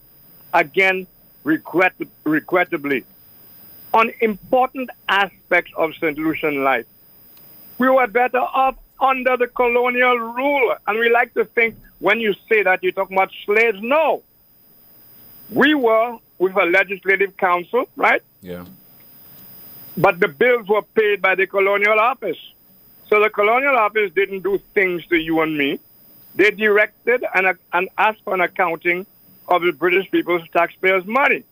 again, regrettably, on important aspects of St. Lucian life, we were better off under the colonial rule. And we like to think when you say that, you're talking about slaves. No. We were with a legislative council, right? Yeah. But the bills were paid by the colonial office. So the colonial office didn't do things to you and me. They directed and asked for an accounting of the British people's taxpayers' money.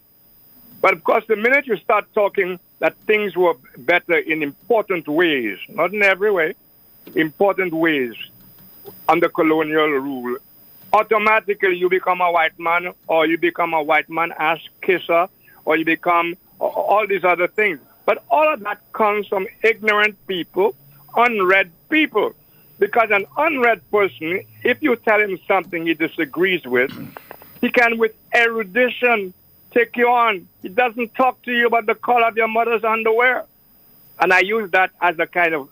But of course, the minute you start talking that things were better in important ways, not in every way, important ways under colonial rule, automatically you become a white man, or you become a white man ass kisser, or you become all these other things. But all of that comes from ignorant people, unread people. Because an unread person, if you tell him something he disagrees with, he can, with erudition, take you on. He doesn't talk to you about the color of your mother's underwear. And I use that as a kind of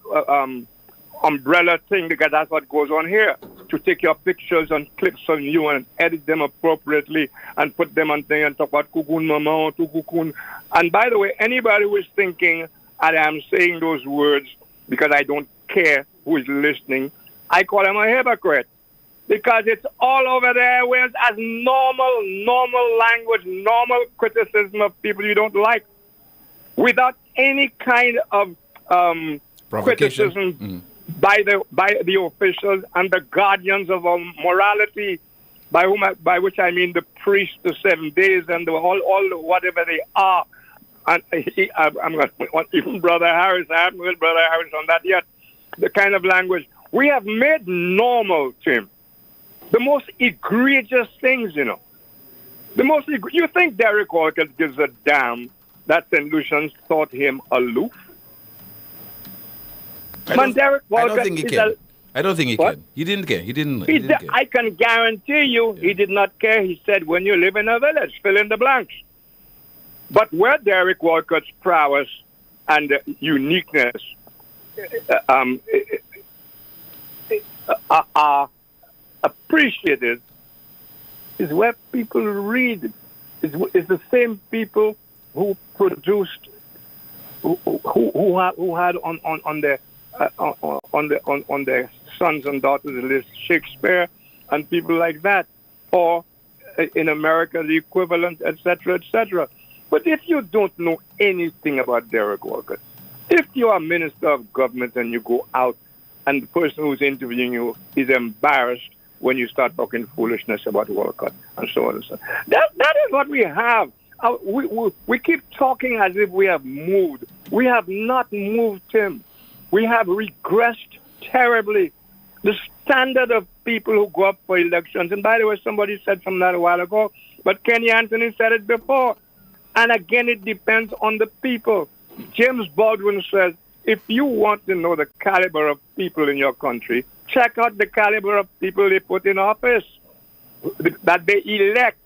umbrella thing, because that's what goes on here, to take your pictures and clips on you and edit them appropriately and put them on thing and talk about kukun mama, kukun. And by the way, anybody who is thinking I am saying those words because I don't care who is listening, I call him a hypocrite. Because it's all over the airwaves as normal language, normal criticism of people you don't like, without any kind of criticism by the officials and the guardians of our morality, by which I mean the priests, the 7 days, and all whatever they are. And I'm going to even Brother Harris. I haven't heard Brother Harris on that yet. The kind of language we have made normal, Tim. The most egregious things, you know. You think Derek Orchid gives a damn that St. Lucians thought him aloof? I don't think he can. I don't think he can. He didn't care. He didn't care. I can guarantee you he did not care. He said, when you live in a village, fill in the blanks. But where Derek Walcott's prowess and uniqueness are appreciated is where people read. It's the same people who produced, who had on their sons and daughters list Shakespeare and people like that, or in America the equivalent, etc., etc. But if you don't know anything about Derek Walcott, if you are a minister of government and you go out and the person who's interviewing you is embarrassed when you start talking foolishness about Walcott and so on and so on. That is what we have. We keep talking as if we have moved. We have not moved, Tim. We have regressed terribly. The standard of people who go up for elections, and by the way, somebody said something that a while ago, but Kenny Anthony said it before. And again, it depends on the people. James Baldwin says, if you want to know the caliber of people in your country, check out the caliber of people they put in office, that they elect.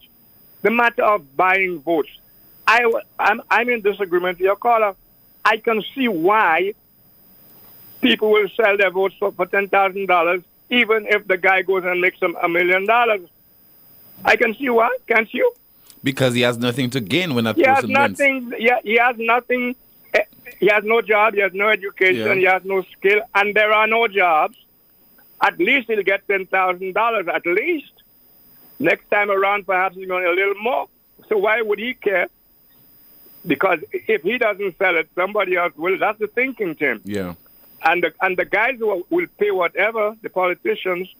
The matter of buying votes. I'm in disagreement with your caller. I can see why people will sell their votes for $10,000, even if the guy goes and makes $1 million. I can see why, can't you? Because he has nothing to gain when that person wins. He has nothing. He has no job. He has no education. He has no skill. And there are no jobs. At least he'll get $10,000. At least. Next time around, perhaps he's going a little more. So why would he care? Because if he doesn't sell it, somebody else will. That's the thinking, Tim. Yeah. And the guys who will pay whatever, the politicians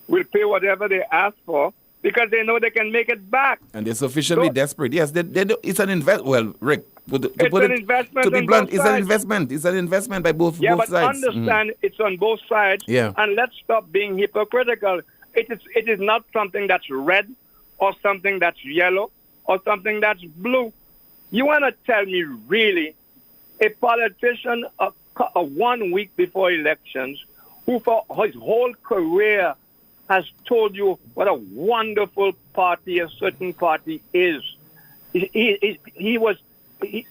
will pay whatever they ask for because they know they can make it back. And they're sufficiently desperate. Yes, it's an investment. Well, Rick, investment to be on blunt, both it's sides. an investment. It's an investment by both Yeah, both but sides. understand it's on both sides. Yeah. And let's stop being hypocritical. It is not something that's red or something that's yellow or something that's blue. You want to tell me really a politician 1 week before elections who for his whole career has told you what a wonderful party a certain party is.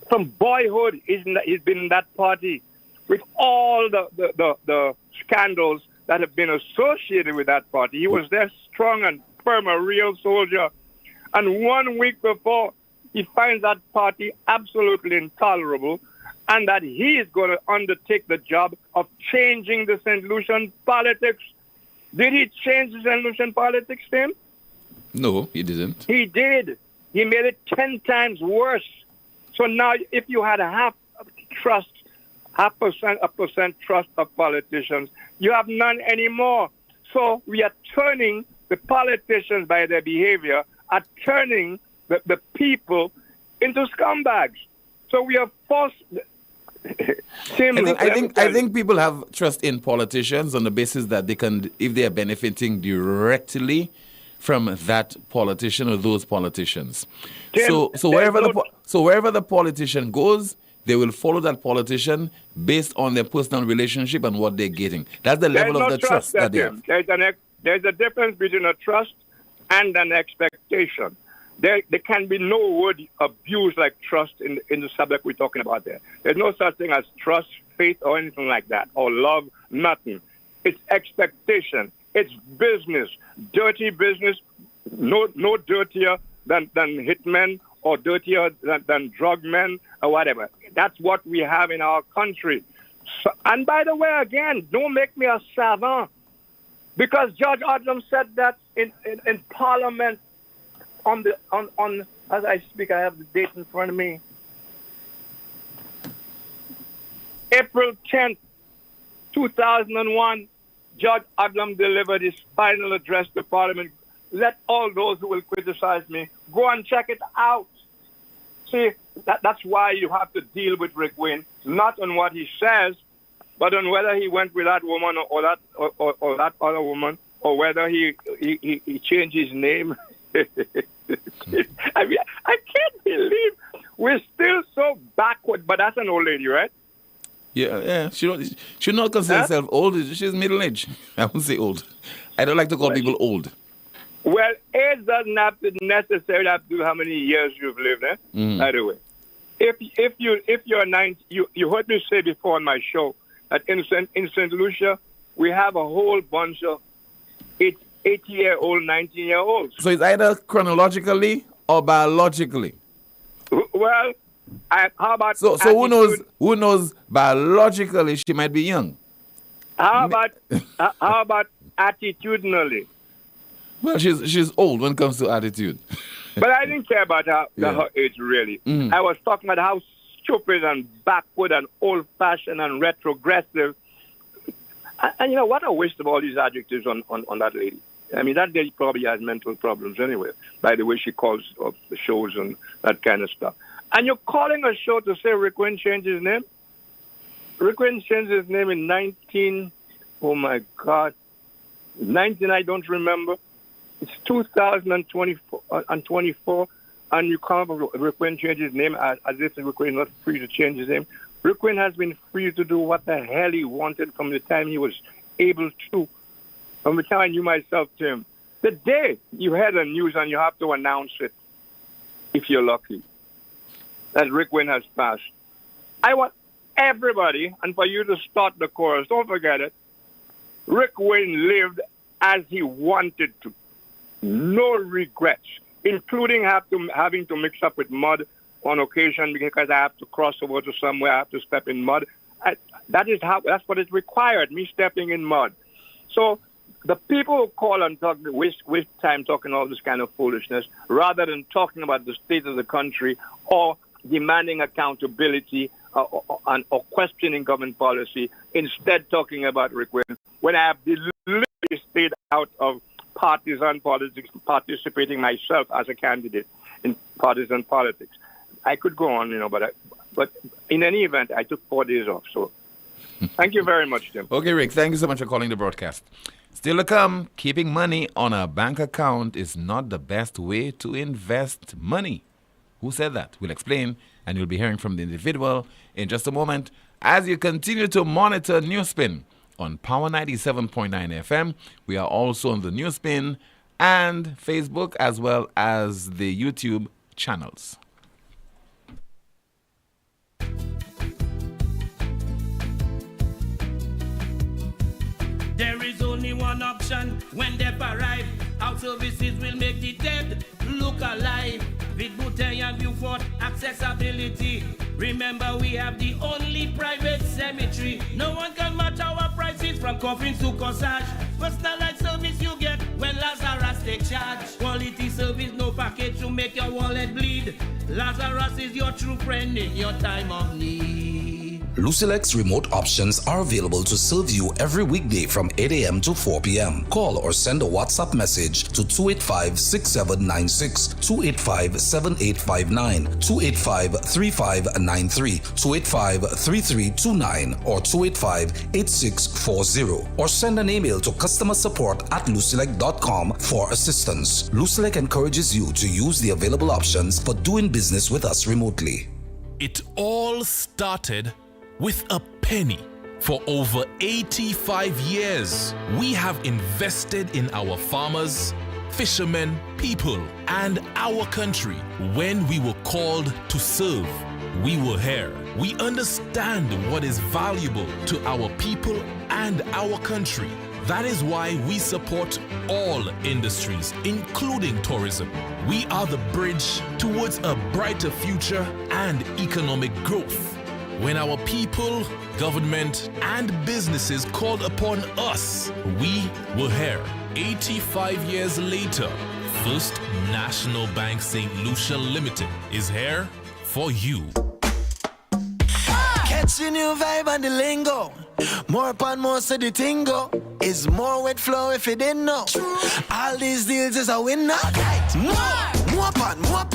From boyhood, he's been in that party with all the scandals that have been associated with that party. He was there strong and firm, a real soldier. And 1 week before, he finds that party absolutely intolerable and that he is going to undertake the job of changing the St. Lucian politics. Did he change the St. Lucian politics, Tim? No, he didn't. He did. He made it 10 times worse. So now if you had a half percent trust of politicians, you have none anymore. So we are turning the politicians by their behavior, are turning the people into scumbags. So we are forced. I think people have trust in politicians on the basis that they can, if they are benefiting directly from that politician or those politicians. Tim, So wherever the politician goes, they will follow that politician based on their personal relationship and what they're getting. That's the level of the trust that they have. There's a difference between a trust and an expectation. There can be no word abused like trust in the subject we're talking about there. There's no such thing as trust, faith, or anything like that, or love, nothing. It's expectation. It's business, dirty business, no dirtier than hitmen or dirtier than drug men or whatever. That's what we have in our country. So, and by the way, again, don't make me a savant, because Judge Odlum said that in Parliament on as I speak, I have the date in front of me. April 10th, 2001, Judge Odlum delivered his final address to Parliament. Let all those who will criticize me go and check it out. See, that's why you have to deal with Rick Wayne, not on what he says, but on whether he went with that woman or that other woman, or whether he changed his name. I mean, I can't believe we're still so backward. But that's an old lady, right? Yeah. She not consider herself old. She's middle aged. I won't say old. I don't like to call people old. Well, age doesn't have to necessarily have to do how many years you've lived, By the way, if you're 90, you heard me say before on my show that in St. Lucia we have a whole bunch of 80-year-old, 19-year-olds. So it's either chronologically or biologically. Well, how about so who knows biologically she might be young? How about attitudinally? Well, she's old when it comes to attitude. But I didn't care about her age, really. I was talking about how stupid and backward and old-fashioned and retrogressive. And you know, what a waste of all these adjectives on that lady. I mean, that lady probably has mental problems anyway, by the way she calls up the shows and that kind of stuff. And you're calling a show to say Rick Wayne changed his name? Rick Wayne changed his name in 19, I don't remember. It's 2024, and you come up with Rick Wayne changed his name as if Rick Wayne not free to change his name. Rick Wayne has been free to do what the hell he wanted from the time he was able to. From the time I knew myself, Tim. The day you heard the news and you have to announce it, if you're lucky, that Rick Wayne has passed. I want everybody, and for you to start the chorus, don't forget it, Rick Wayne lived as he wanted to. No regrets, including having to mix up with mud on occasion because I have to cross over to somewhere, I have to step in mud. That's what is required, me stepping in mud. So the people who call and talk, waste time talking all this kind of foolishness, rather than talking about the state of the country or demanding accountability or questioning government policy, instead talking about Rick Wayne, when I have deliberately stayed out of partisan politics, participating myself as a candidate in partisan politics. I could go on, but in any event, I took 4 days off. So thank you very much, Tim. Okay, Rick, thank you so much for calling the broadcast. Still to come, keeping money on a bank account is not the best way to invest money. Who said that? We'll explain, and you'll be hearing from the individual in just a moment as you continue to monitor NewsSpin on Power 97.9 FM. We are also on the NewsSpin and Facebook as well as the YouTube channels. There is only one option when they arrive. Our services will make the dead look alive. With Bouteille and Beaufort accessibility. Remember, we have the only private cemetery. No one can match our prices from coffins to corsage. Personalized service you get when Lazarus take charge. Quality service, no package to make your wallet bleed. Lazarus is your true friend in your time of need. Lucilex remote options are available to serve you every weekday from 8 a.m. to 4 p.m. Call or send a WhatsApp message to 285-6796, 285-7859, 285-3593, 285-3329, or 285-8640. Or send an email to customersupport@lucilec.com for assistance. Lucilec encourages you to use the available options for doing business with us remotely. It all started with a penny. For over 85 years, we have invested in our farmers, fishermen, people, and our country. When we were called to serve, we were here. We understand what is valuable to our people and our country. That is why we support all industries, including tourism. We are the bridge towards a brighter future and economic growth. When our people, government, and businesses called upon us, we were here. 85 years later, First National Bank St. Lucia Limited is here for you. Catch the new vibe and the lingo. More upon more so the tingo. Is more wet flow if you didn't know. All these deals is a winner. More upon more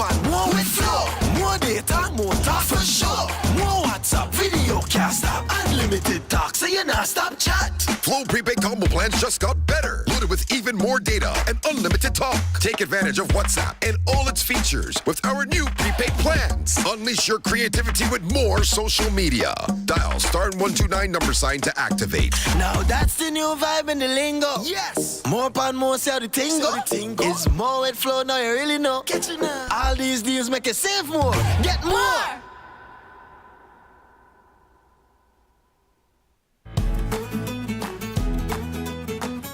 wet flow. More data, more talk for sure. More WhatsApp, video, can't stop. Unlimited talk, so you not stop chat. Flow prepaid combo plans just got better. Loaded with even more data and unlimited talk. Take advantage of WhatsApp and all its features with our new prepaid plans. Unleash your creativity with more social media. Dial *129 $ to activate. Now that's the new vibe in the lingo. Yes. More upon more, see how the tingo. It's more wet flow, now you really know. Catch it now. All these deals make you save more. Get more.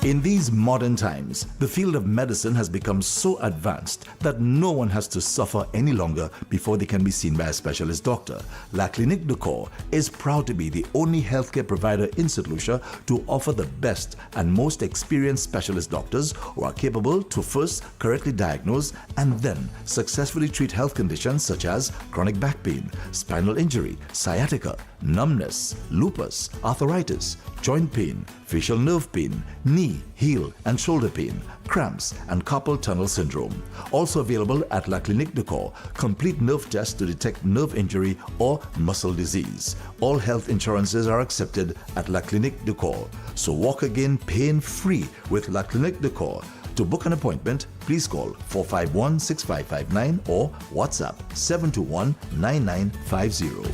In these modern times, the field of medicine has become so advanced that no one has to suffer any longer before they can be seen by a specialist doctor. La Clinique de Corps is proud to be the only healthcare provider in St. Lucia to offer the best and most experienced specialist doctors who are capable to first correctly diagnose and then successfully treat health conditions such as chronic back pain, spinal injury, sciatica, numbness, lupus, arthritis, joint pain, facial nerve pain, knee, heel, and shoulder pain, cramps, and carpal tunnel syndrome. Also available at La Clinique de Corps, complete nerve tests to detect nerve injury or muscle disease. All health insurances are accepted at La Clinique de Corps. So walk again pain-free with La Clinique de Corps. To book an appointment, please call 451-6559 or WhatsApp 721-9950.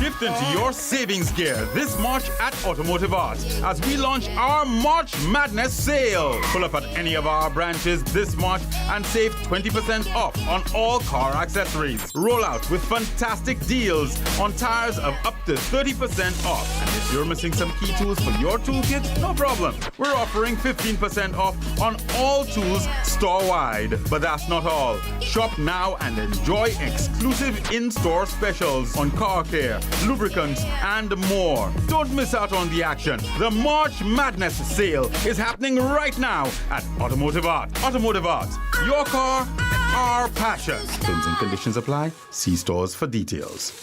Shift into your savings gear this March at Automotive Art as we launch our March Madness sale. Pull up at any of our branches this March and save 20% off on all car accessories. Roll out with fantastic deals on tires of up to 30% off. And if you're missing some key tools for your toolkit, no problem. We're offering 15% off on all tools store-wide. But that's not all. Shop now and enjoy exclusive in-store specials on car care, lubricants, and more. Don't miss out on the action. The March Madness sale is happening right now at Automotive Art. Automotive Art, your car, our passion. Terms and conditions apply. See stores for details.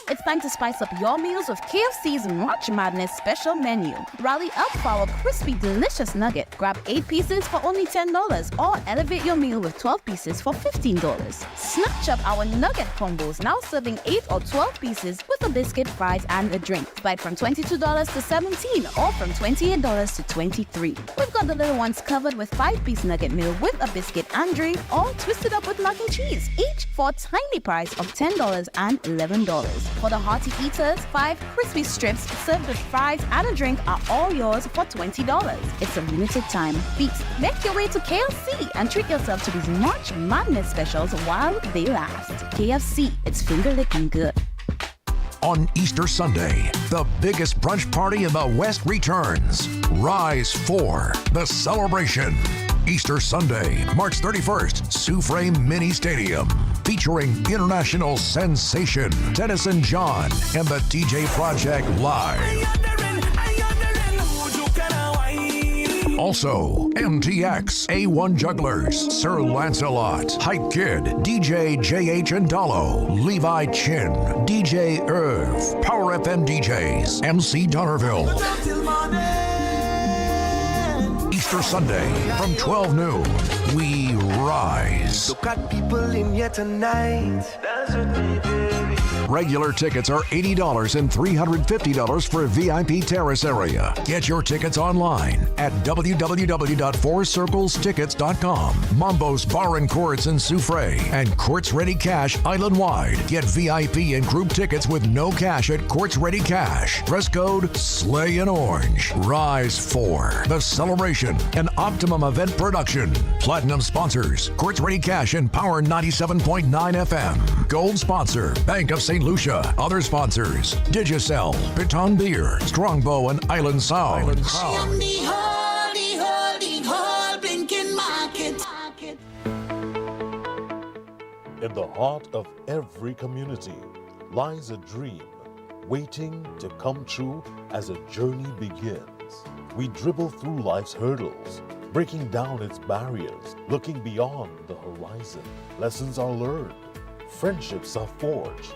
It's time to spice up your meals with KFC's March Madness special menu. Rally up for our crispy, delicious nugget. Grab 8 pieces for only $10 or elevate your meal with 12 pieces for $15. Snatch up our nugget combos, now serving 8 or 12 pieces with a biscuit, fries, and a drink. Spike from $22 to $17 or from $28 to $23. We've got the little ones covered with 5-piece nugget meal with a biscuit and drink, or twisted up with mac and cheese, each for a tiny price of $10 and $11. For the hearty eaters, 5 crispy strips served with fries and a drink are all yours for $20. It's a limited time feast. Make your way to KFC and treat yourself to these March Madness specials while they last. KFC, it's finger licking good. On Easter Sunday, the biggest brunch party in the West returns. Rise 4, the celebration. Easter Sunday, March 31st, Soufre Mini Stadium. Featuring international sensation Tennyson John and the DJ Project live. Also, MTX, A1 Jugglers, Sir Lancelot, Hype Kid, DJ JH and Dallo, Levi Chin, DJ Irv, Power FM DJs, MC Donnerville. Easter Sunday from 12 noon, we rise. Look at people in here tonight. Regular tickets are $80 and $350 for VIP terrace area. Get your tickets online at www.fourcirclestickets.com. Mambo's Bar and Courts in Soufre and Courts Ready Cash island-wide. Get VIP and group tickets with no cash at Courts Ready Cash. Dress code Slay in Orange. Rise 4, the celebration, an Optimum event production. Platinum sponsors, Courts Ready Cash and Power 97.9 FM. Gold sponsor, Bank of St. Lucia. Other sponsors, Digicel, Baton Beer, Strongbow, and Island Sounds. In the heart of every community lies a dream waiting to come true as a journey begins. We dribble through life's hurdles, breaking down its barriers, looking beyond the horizon. Lessons are learned, friendships are forged,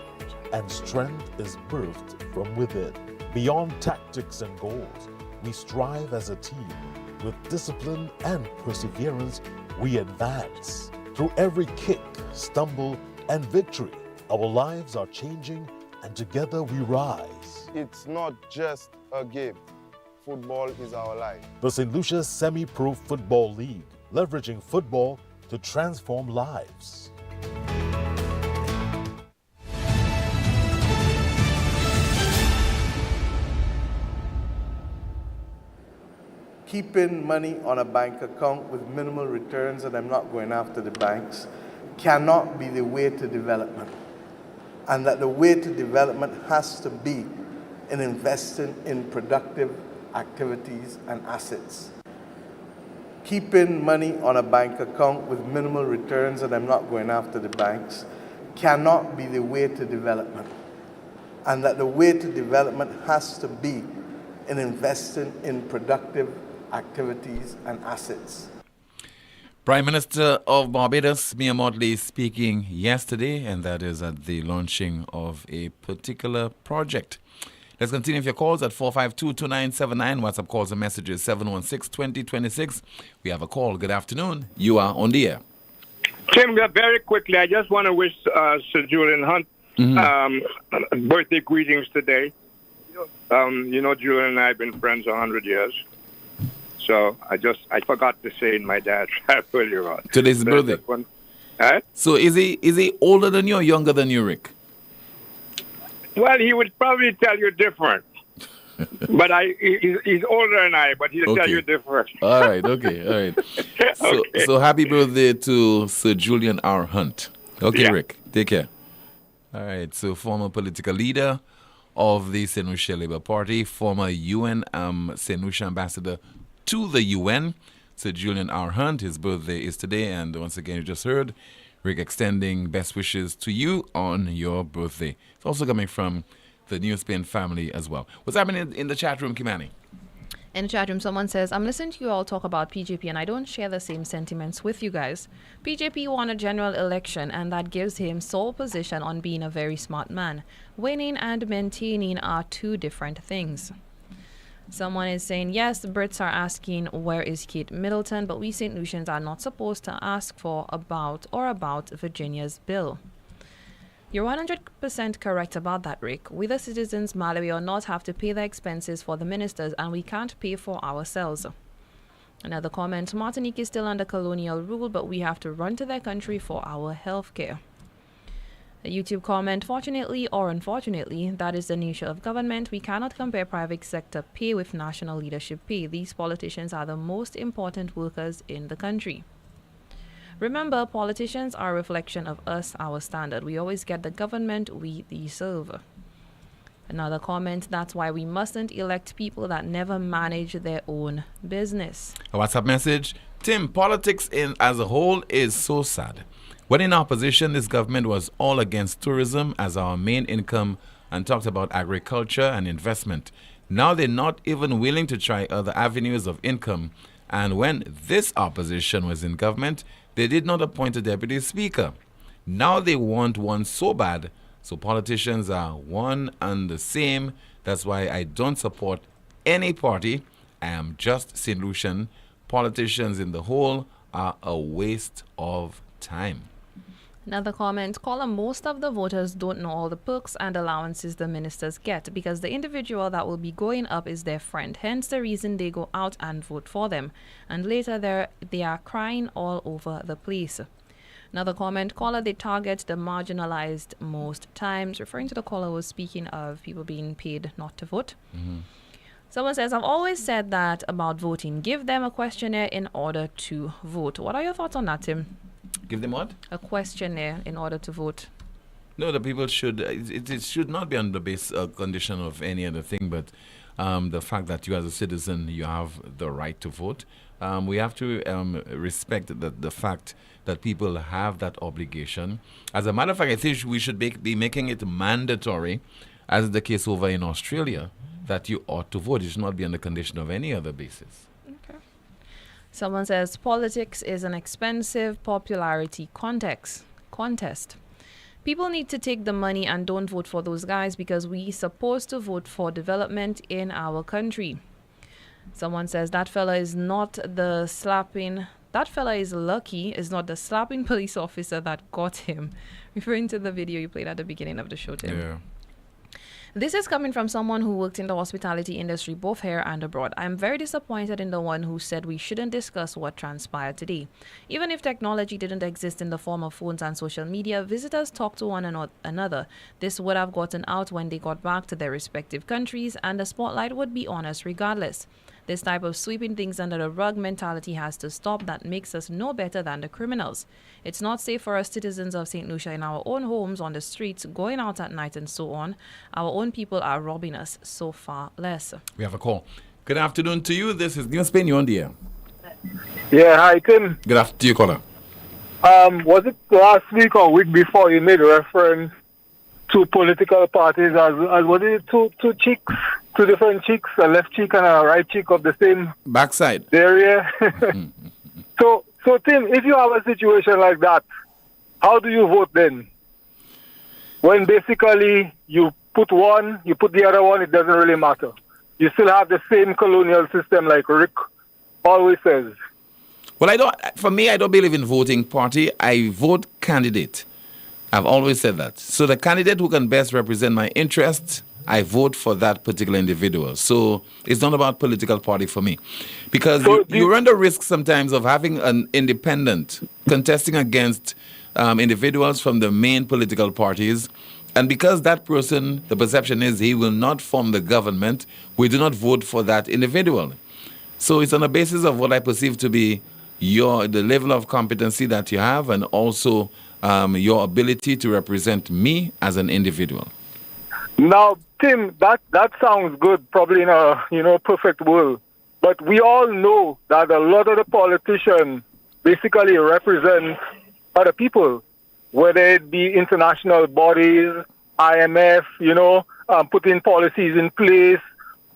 and strength is birthed from within. Beyond tactics and goals, we strive as a team. With discipline and perseverance, we advance. Through every kick, stumble, and victory, our lives are changing, and together we rise. It's not just a game. Football is our life. The St. Lucia Semi-Pro Football League, leveraging football to transform lives. Keeping money on a bank account with minimal returns, and I'm not going after the banks, cannot be the way to development. And that the way to development has to be in investing in productive activities and assets. Keeping money on a bank account with minimal returns, and I'm not going after the banks, cannot be the way to development. And that the way to development has to be in investing in productive activities and assets. Prime Minister of Barbados, Mia Mottley, speaking yesterday, and that is at the launching of a particular project. Let's continue with your calls at 452-2979. WhatsApp calls and messages 716-2026. We have a call. Good afternoon. You are on the air. Tim, very quickly, I just want to wish Sir Julian Hunt birthday greetings today. You know, Julian and I have been friends 100 years. So I forgot to say in my dad's earlier on. Today's birthday. Huh? So is he older than you or younger than you, Rick? Well, he would probably tell you different. But he's older than I, but he'll tell you different. All right, okay, all right. So happy birthday to Sir Julian R. Hunt. Okay, yeah. Rick, take care. All right, so former political leader of the St. Lucia Labour Party, former UN St. Lucia ambassador to the UN, Sir Julian R. Hunt. His birthday is today, and once again, you just heard Rick extending best wishes to you on your birthday. It's also coming from the NewsSpin family as well. What's happening in the chat room, Kimani? In the chat room, someone says, I'm listening to you all talk about PJP and I don't share the same sentiments with you guys. PJP won a general election and that gives him sole position on being a very smart man. Winning and maintaining are two different things. Someone is saying, yes, the Brits are asking, where is Kate Middleton? But we St. Lucians are not supposed to ask for about Virginia's bill. You're 100% correct about that, Rick. We the citizens, Malawi or not, have to pay the expenses for the ministers and we can't pay for ourselves. Another comment, Martinique is still under colonial rule, but we have to run to their country for our health care. A YouTube comment, fortunately or unfortunately, that is the nature of government. We cannot compare private sector pay with national leadership pay. These politicians are the most important workers in the country. Remember, politicians are a reflection of us, our standard. We always get the government we deserve. Another comment, that's why we mustn't elect people that never manage their own business. A WhatsApp message, Tim, politics as a whole is so sad. When in opposition, this government was all against tourism as our main income and talked about agriculture and investment. Now they're not even willing to try other avenues of income. And when this opposition was in government, they did not appoint a deputy speaker. Now they want one so bad. So politicians are one and the same. That's why I don't support any party. I am just St. Lucian. Politicians in the whole are a waste of time. Another comment, caller, most of the voters don't know all the perks and allowances the ministers get because the individual that will be going up is their friend. Hence the reason they go out and vote for them. And later they are crying all over the place. Another comment, caller, they target the marginalized most times. Referring to the caller who was speaking of people being paid not to vote. Someone says, I've always said that about voting. Give them a questionnaire in order to vote. What are your thoughts on that, Tim? Give them what? A questionnaire in order to vote. No, the people should, it should not be on the base condition of any other thing, but the fact that you as a citizen, you have the right to vote. We have to respect the fact that people have that obligation. As a matter of fact, I think we should be making it mandatory, as is the case over in Australia, that you ought to vote. It should not be on the condition of any other basis. Someone says, politics is an expensive popularity contest. People need to take the money and don't vote for those guys because we're supposed to vote for development in our country. Someone says, that fella is not the slapping... That fella is lucky, is not the slapping police officer that got him. Referring to the video you played at the beginning of the show, Tim. Yeah. This is coming from someone who worked in the hospitality industry, both here and abroad. I'm very disappointed in the one who said we shouldn't discuss what transpired today. Even if technology didn't exist in the form of phones and social media, visitors talk to one another. This would have gotten out when they got back to their respective countries, and the spotlight would be on us regardless. This type of sweeping things under the rug mentality has to stop. That makes us no better than the criminals. It's not safe for us citizens of St. Lucia in our own homes, on the streets, going out at night and so on. Our own people are robbing us, so far less. We have a call. Good afternoon to you. This is NewsSpin. You're on the air. Yeah, hi, Tim. Good afternoon to you, caller. Was it last week or week before you made reference to political parties as what is it, two cheeks, two different cheeks, a left cheek and a right cheek of the same backside area? So Tim, if you have a situation like that, how do you vote then? When basically you put one, you put the other one, it doesn't really matter. You still have the same colonial system like Rick always says. Well, for me, I don't believe in voting party. I vote candidate. I've always said that. So the candidate who can best represent my interests, I vote for that particular individual. So it's not about political party for me. Because you run the risk sometimes of having an independent contesting against individuals from the main political parties. And because that person, the perception is he will not form the government, we do not vote for that individual. So it's on the basis of what I perceive to be the level of competency that you have and also your ability to represent me as an individual. Now, Tim, that sounds good, probably in a perfect world. But we all know that a lot of the politicians basically represent other people, whether it be international bodies, IMF, putting policies in place,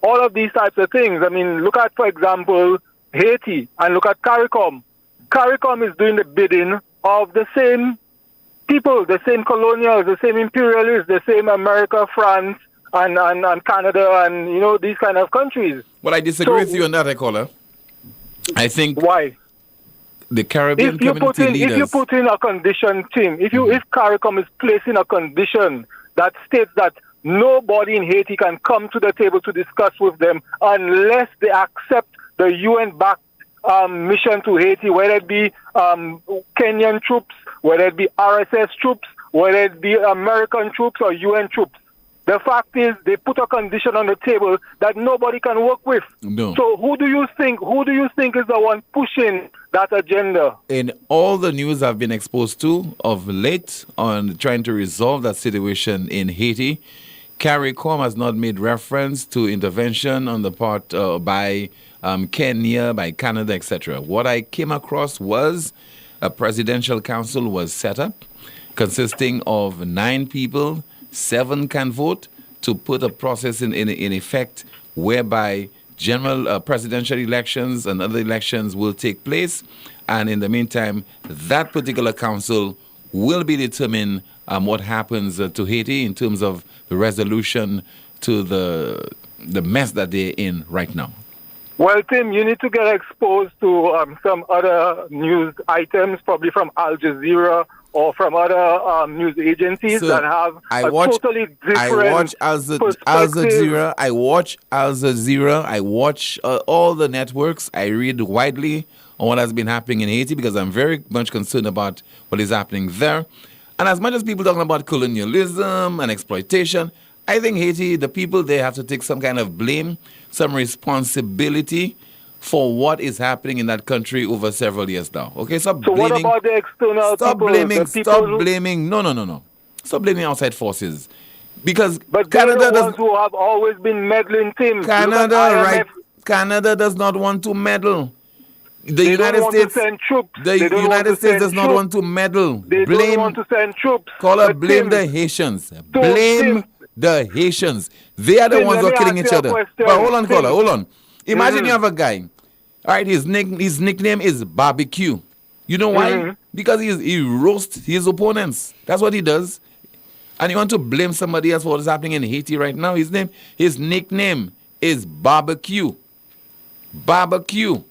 all of these types of things. I mean, look at, for example, Haiti, and look at CARICOM. CARICOM is doing the bidding of the same people, the same colonials, the same imperialists, the same America, France, and Canada, and, you know, these kind of countries. Well, I disagree with you on that, caller. I think... Why? The Caribbean community leaders... If you put in a condition, Tim, if CARICOM is placing a condition that states that nobody in Haiti can come to the table to discuss with them unless they accept the UN-backed mission to Haiti, whether it be Kenyan troops, whether it be RSS troops, whether it be American troops or UN troops. The fact is, they put a condition on the table that nobody can work with. No. So who do you think is the one pushing that agenda? In all the news I've been exposed to of late on trying to resolve that situation in Haiti, CARICOM has not made reference to intervention on the part by Kenya, by Canada, etc. What I came across was a presidential council was set up consisting of 9 people. 7 can vote to put a process in effect whereby general presidential elections and other elections will take place. And in the meantime, that particular council will be determine what happens to Haiti in terms of the resolution to the mess that they're in right now. Well, Tim, you need to get exposed to some other news items, probably from Al Jazeera or from other news agencies that have totally different Al Jazeera. I watch Al Jazeera. I watch all the networks. I read widely on what has been happening in Haiti because I'm very much concerned about what is happening there. And as much as people talking about colonialism and exploitation, I think Haiti, the people there have to take some kind of blame, some responsibility for what is happening in that country over several years now. Okay, stop blaming. What about the external people? Stop blaming. No. Stop blaming outside forces. Because but Canada the ones who have always been meddling, Tim. Canada does not want to meddle. The United States does not want to meddle. They don't want to send troops. Blame the Haitians. Blame the Haitians. They are the ones who are killing each other. But hold on, caller, hold on. Imagine you have a guy. All right, his nickname is Barbecue. You know why? Because he roasts his opponents. That's what he does. And you want to blame somebody else for what is happening in Haiti right now? His nickname is Barbecue. Barbecue.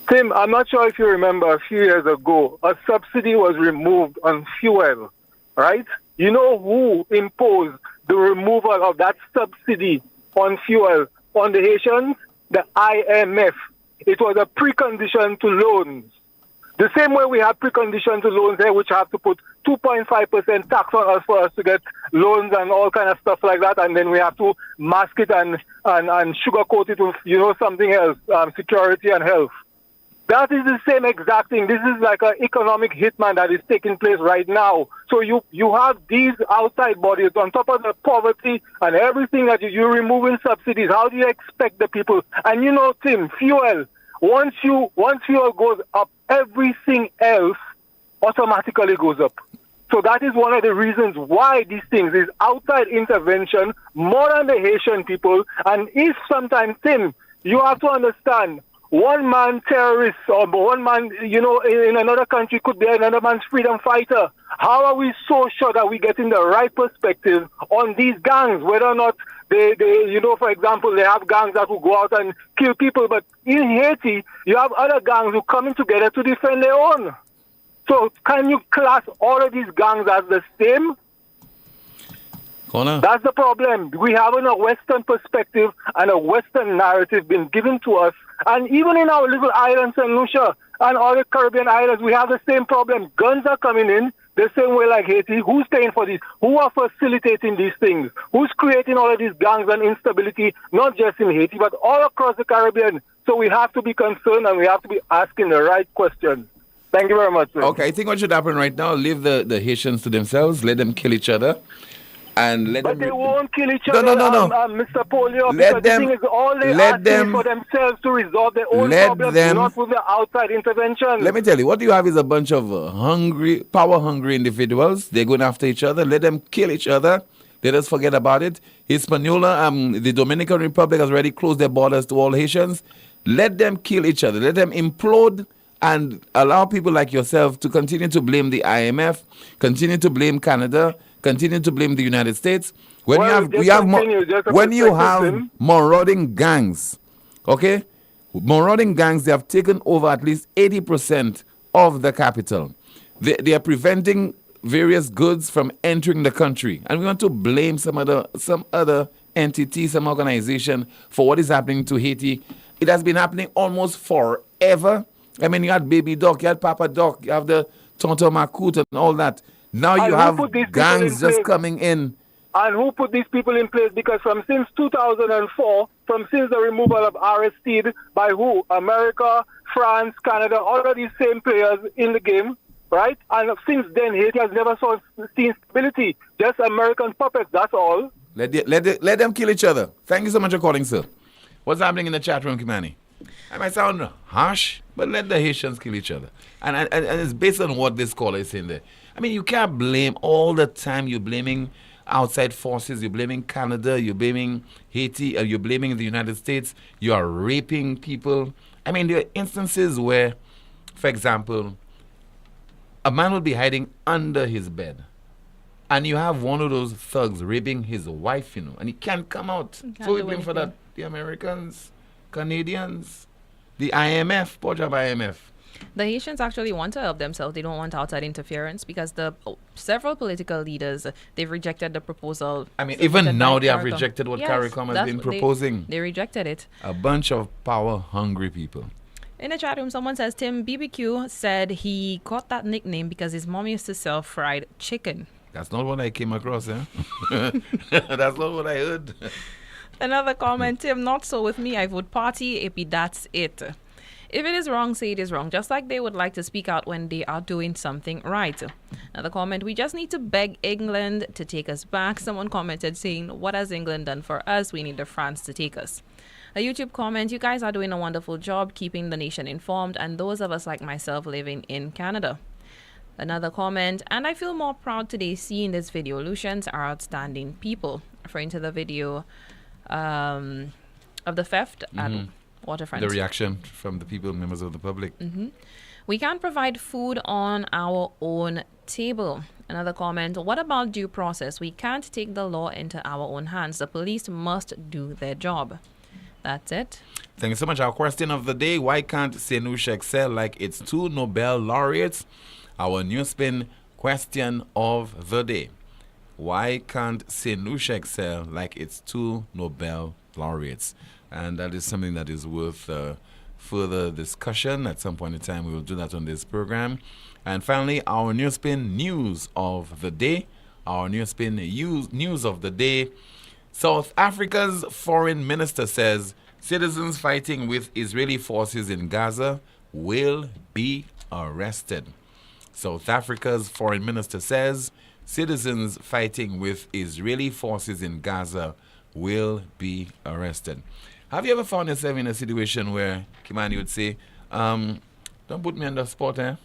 Tim, I'm not sure if you remember a few years ago, a subsidy was removed on fuel, right? You know who imposed the removal of that subsidy on fuel on the Haitians? The IMF. It was a precondition to loans. The same way we have precondition to loans here, which have to put 2.5% tax on us for us to get loans and all kind of stuff like that, and then we have to mask it and sugarcoat it with, you know, something else, security and health. That is the same exact thing. This is like an economic hitman that is taking place right now. So you have these outside bodies on top of the poverty and everything that you're removing subsidies. How do you expect the people? And you know, Tim, fuel. Once fuel goes up, everything else automatically goes up. So that is one of the reasons why these things is outside intervention more than the Haitian people. And if sometimes, Tim, you have to understand, one man terrorist or one man, you know, in another country could be another man's freedom fighter. How are we so sure that we're getting the right perspective on these gangs, whether or not they you know, for example, they have gangs that will go out and kill people, but in Haiti, you have other gangs who coming together to defend their own. So can you class all of these gangs as the same? Connor. That's the problem. We have a Western perspective and a Western narrative been given to us. And even in our little island, St. Lucia, and all the Caribbean islands, we have the same problem. Guns are coming in the same way like Haiti. Who's paying for this? Who are facilitating these things? Who's creating all of these gangs and instability, not just in Haiti, but all across the Caribbean? So we have to be concerned and we have to be asking the right questions. Thank you very much, sir. Okay, I think what should happen right now, leave the Haitians to themselves, let them kill each other. And let but them... they won't kill each other, No. Mr. Poleon, because the thing is all they are for themselves to resolve their own problems, not with the outside intervention. Let me tell you, what you have is a bunch of power-hungry individuals. They're going after each other. Let them kill each other. They just forget about it. Hispaniola, the Dominican Republic has already closed their borders to all Haitians. Let them kill each other. Let them implode and allow people like yourself to continue to blame the IMF, continue to blame Canada, continue to blame the United States. When you have marauding gangs, okay? Marauding gangs, they have taken over at least 80% of the capital. They are preventing various goods from entering the country. And we want to blame some other entity, some organization for what is happening to Haiti. It has been happening almost forever. I mean, you had Baby Doc, you had Papa Doc, you have the Tonton Macoute and all that. Now you have gangs just coming in. And who put these people in place? Because since 2004, since the removal of Aristide, by who? America, France, Canada, all of these same players in the game, right? And since then, Haiti has never seen stability. Just American puppets, that's all. Let them kill each other. Thank you so much for calling, sir. What's happening in the chat room, Kimani? I might sound harsh, but let the Haitians kill each other. And it's based on what this caller is saying there. I mean, you can't blame all the time. You're blaming outside forces. You're blaming Canada. You're blaming Haiti. You're blaming the United States. You are raping people. I mean, there are instances where, for example, a man will be hiding under his bed. And you have one of those thugs raping his wife, and he can't come out. So we blame for that the Americans, Canadians, the IMF, poor job IMF. The Haitians actually want to help themselves. They don't want outside interference because several political leaders, they've rejected the proposal. I mean, even now they have rejected what CARICOM has been proposing. They rejected it. A bunch of power-hungry people. In the chat room, someone says, Tim BBQ said he got that nickname because his mom used to sell fried chicken. That's not what I came across, eh? That's not what I heard. Another comment, Tim, not so with me. I vote party, AP, that's it. If it is wrong, say it is wrong. Just like they would like to speak out when they are doing something right. Another comment, we just need to beg England to take us back. Someone commented saying, what has England done for us? We need France to take us. A YouTube comment, you guys are doing a wonderful job keeping the nation informed, and those of us like myself living in Canada. Another comment, and I feel more proud today seeing this video. Lucians are outstanding people. Referring to the video of the theft at Waterfront. The reaction from the people, members of the public. We can't provide food on our own table. Another comment, what about due process? We can't take the law into our own hands. The police must do their job. That's it. Thank you so much. Our question of the day, why can't Senusha excel like its 2 Nobel laureates? Our NewsSpin question of the day. Why can't Senusha excel like its 2 Nobel laureates? And that is something that is worth further discussion. At some point in time, we will do that on this program. And finally, our NewsSpin news of the day. Our NewsSpin news of the day. South Africa's foreign minister says citizens fighting with Israeli forces in Gaza will be arrested. South Africa's foreign minister says citizens fighting with Israeli forces in Gaza will be arrested. Have you ever found yourself in a situation where Kimani would say, don't put me on the spot, eh?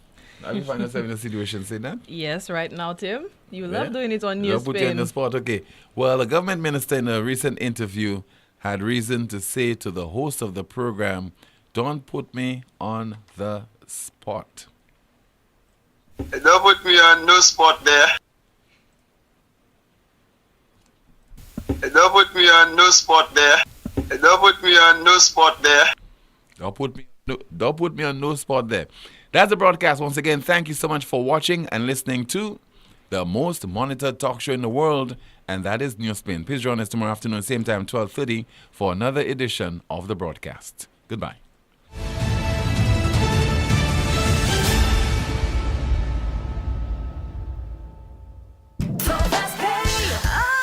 Have you found yourself in a situation say that? Yes, right now, Tim. You love doing it on NewsSpin. Don't put you on the spot, okay. Well, a government minister in a recent interview had reason to say to the host of the program, don't put me on the spot. Don't put me on no spot there. Don't put me on no spot there. Don't put me on no spot there. Don't put me on no spot there. That's the broadcast. Once again, thank you so much for watching and listening to the most monitored talk show in the world, and that is NewsSpin. Please join us tomorrow afternoon, same time, 12:30, for another edition of the broadcast. Goodbye.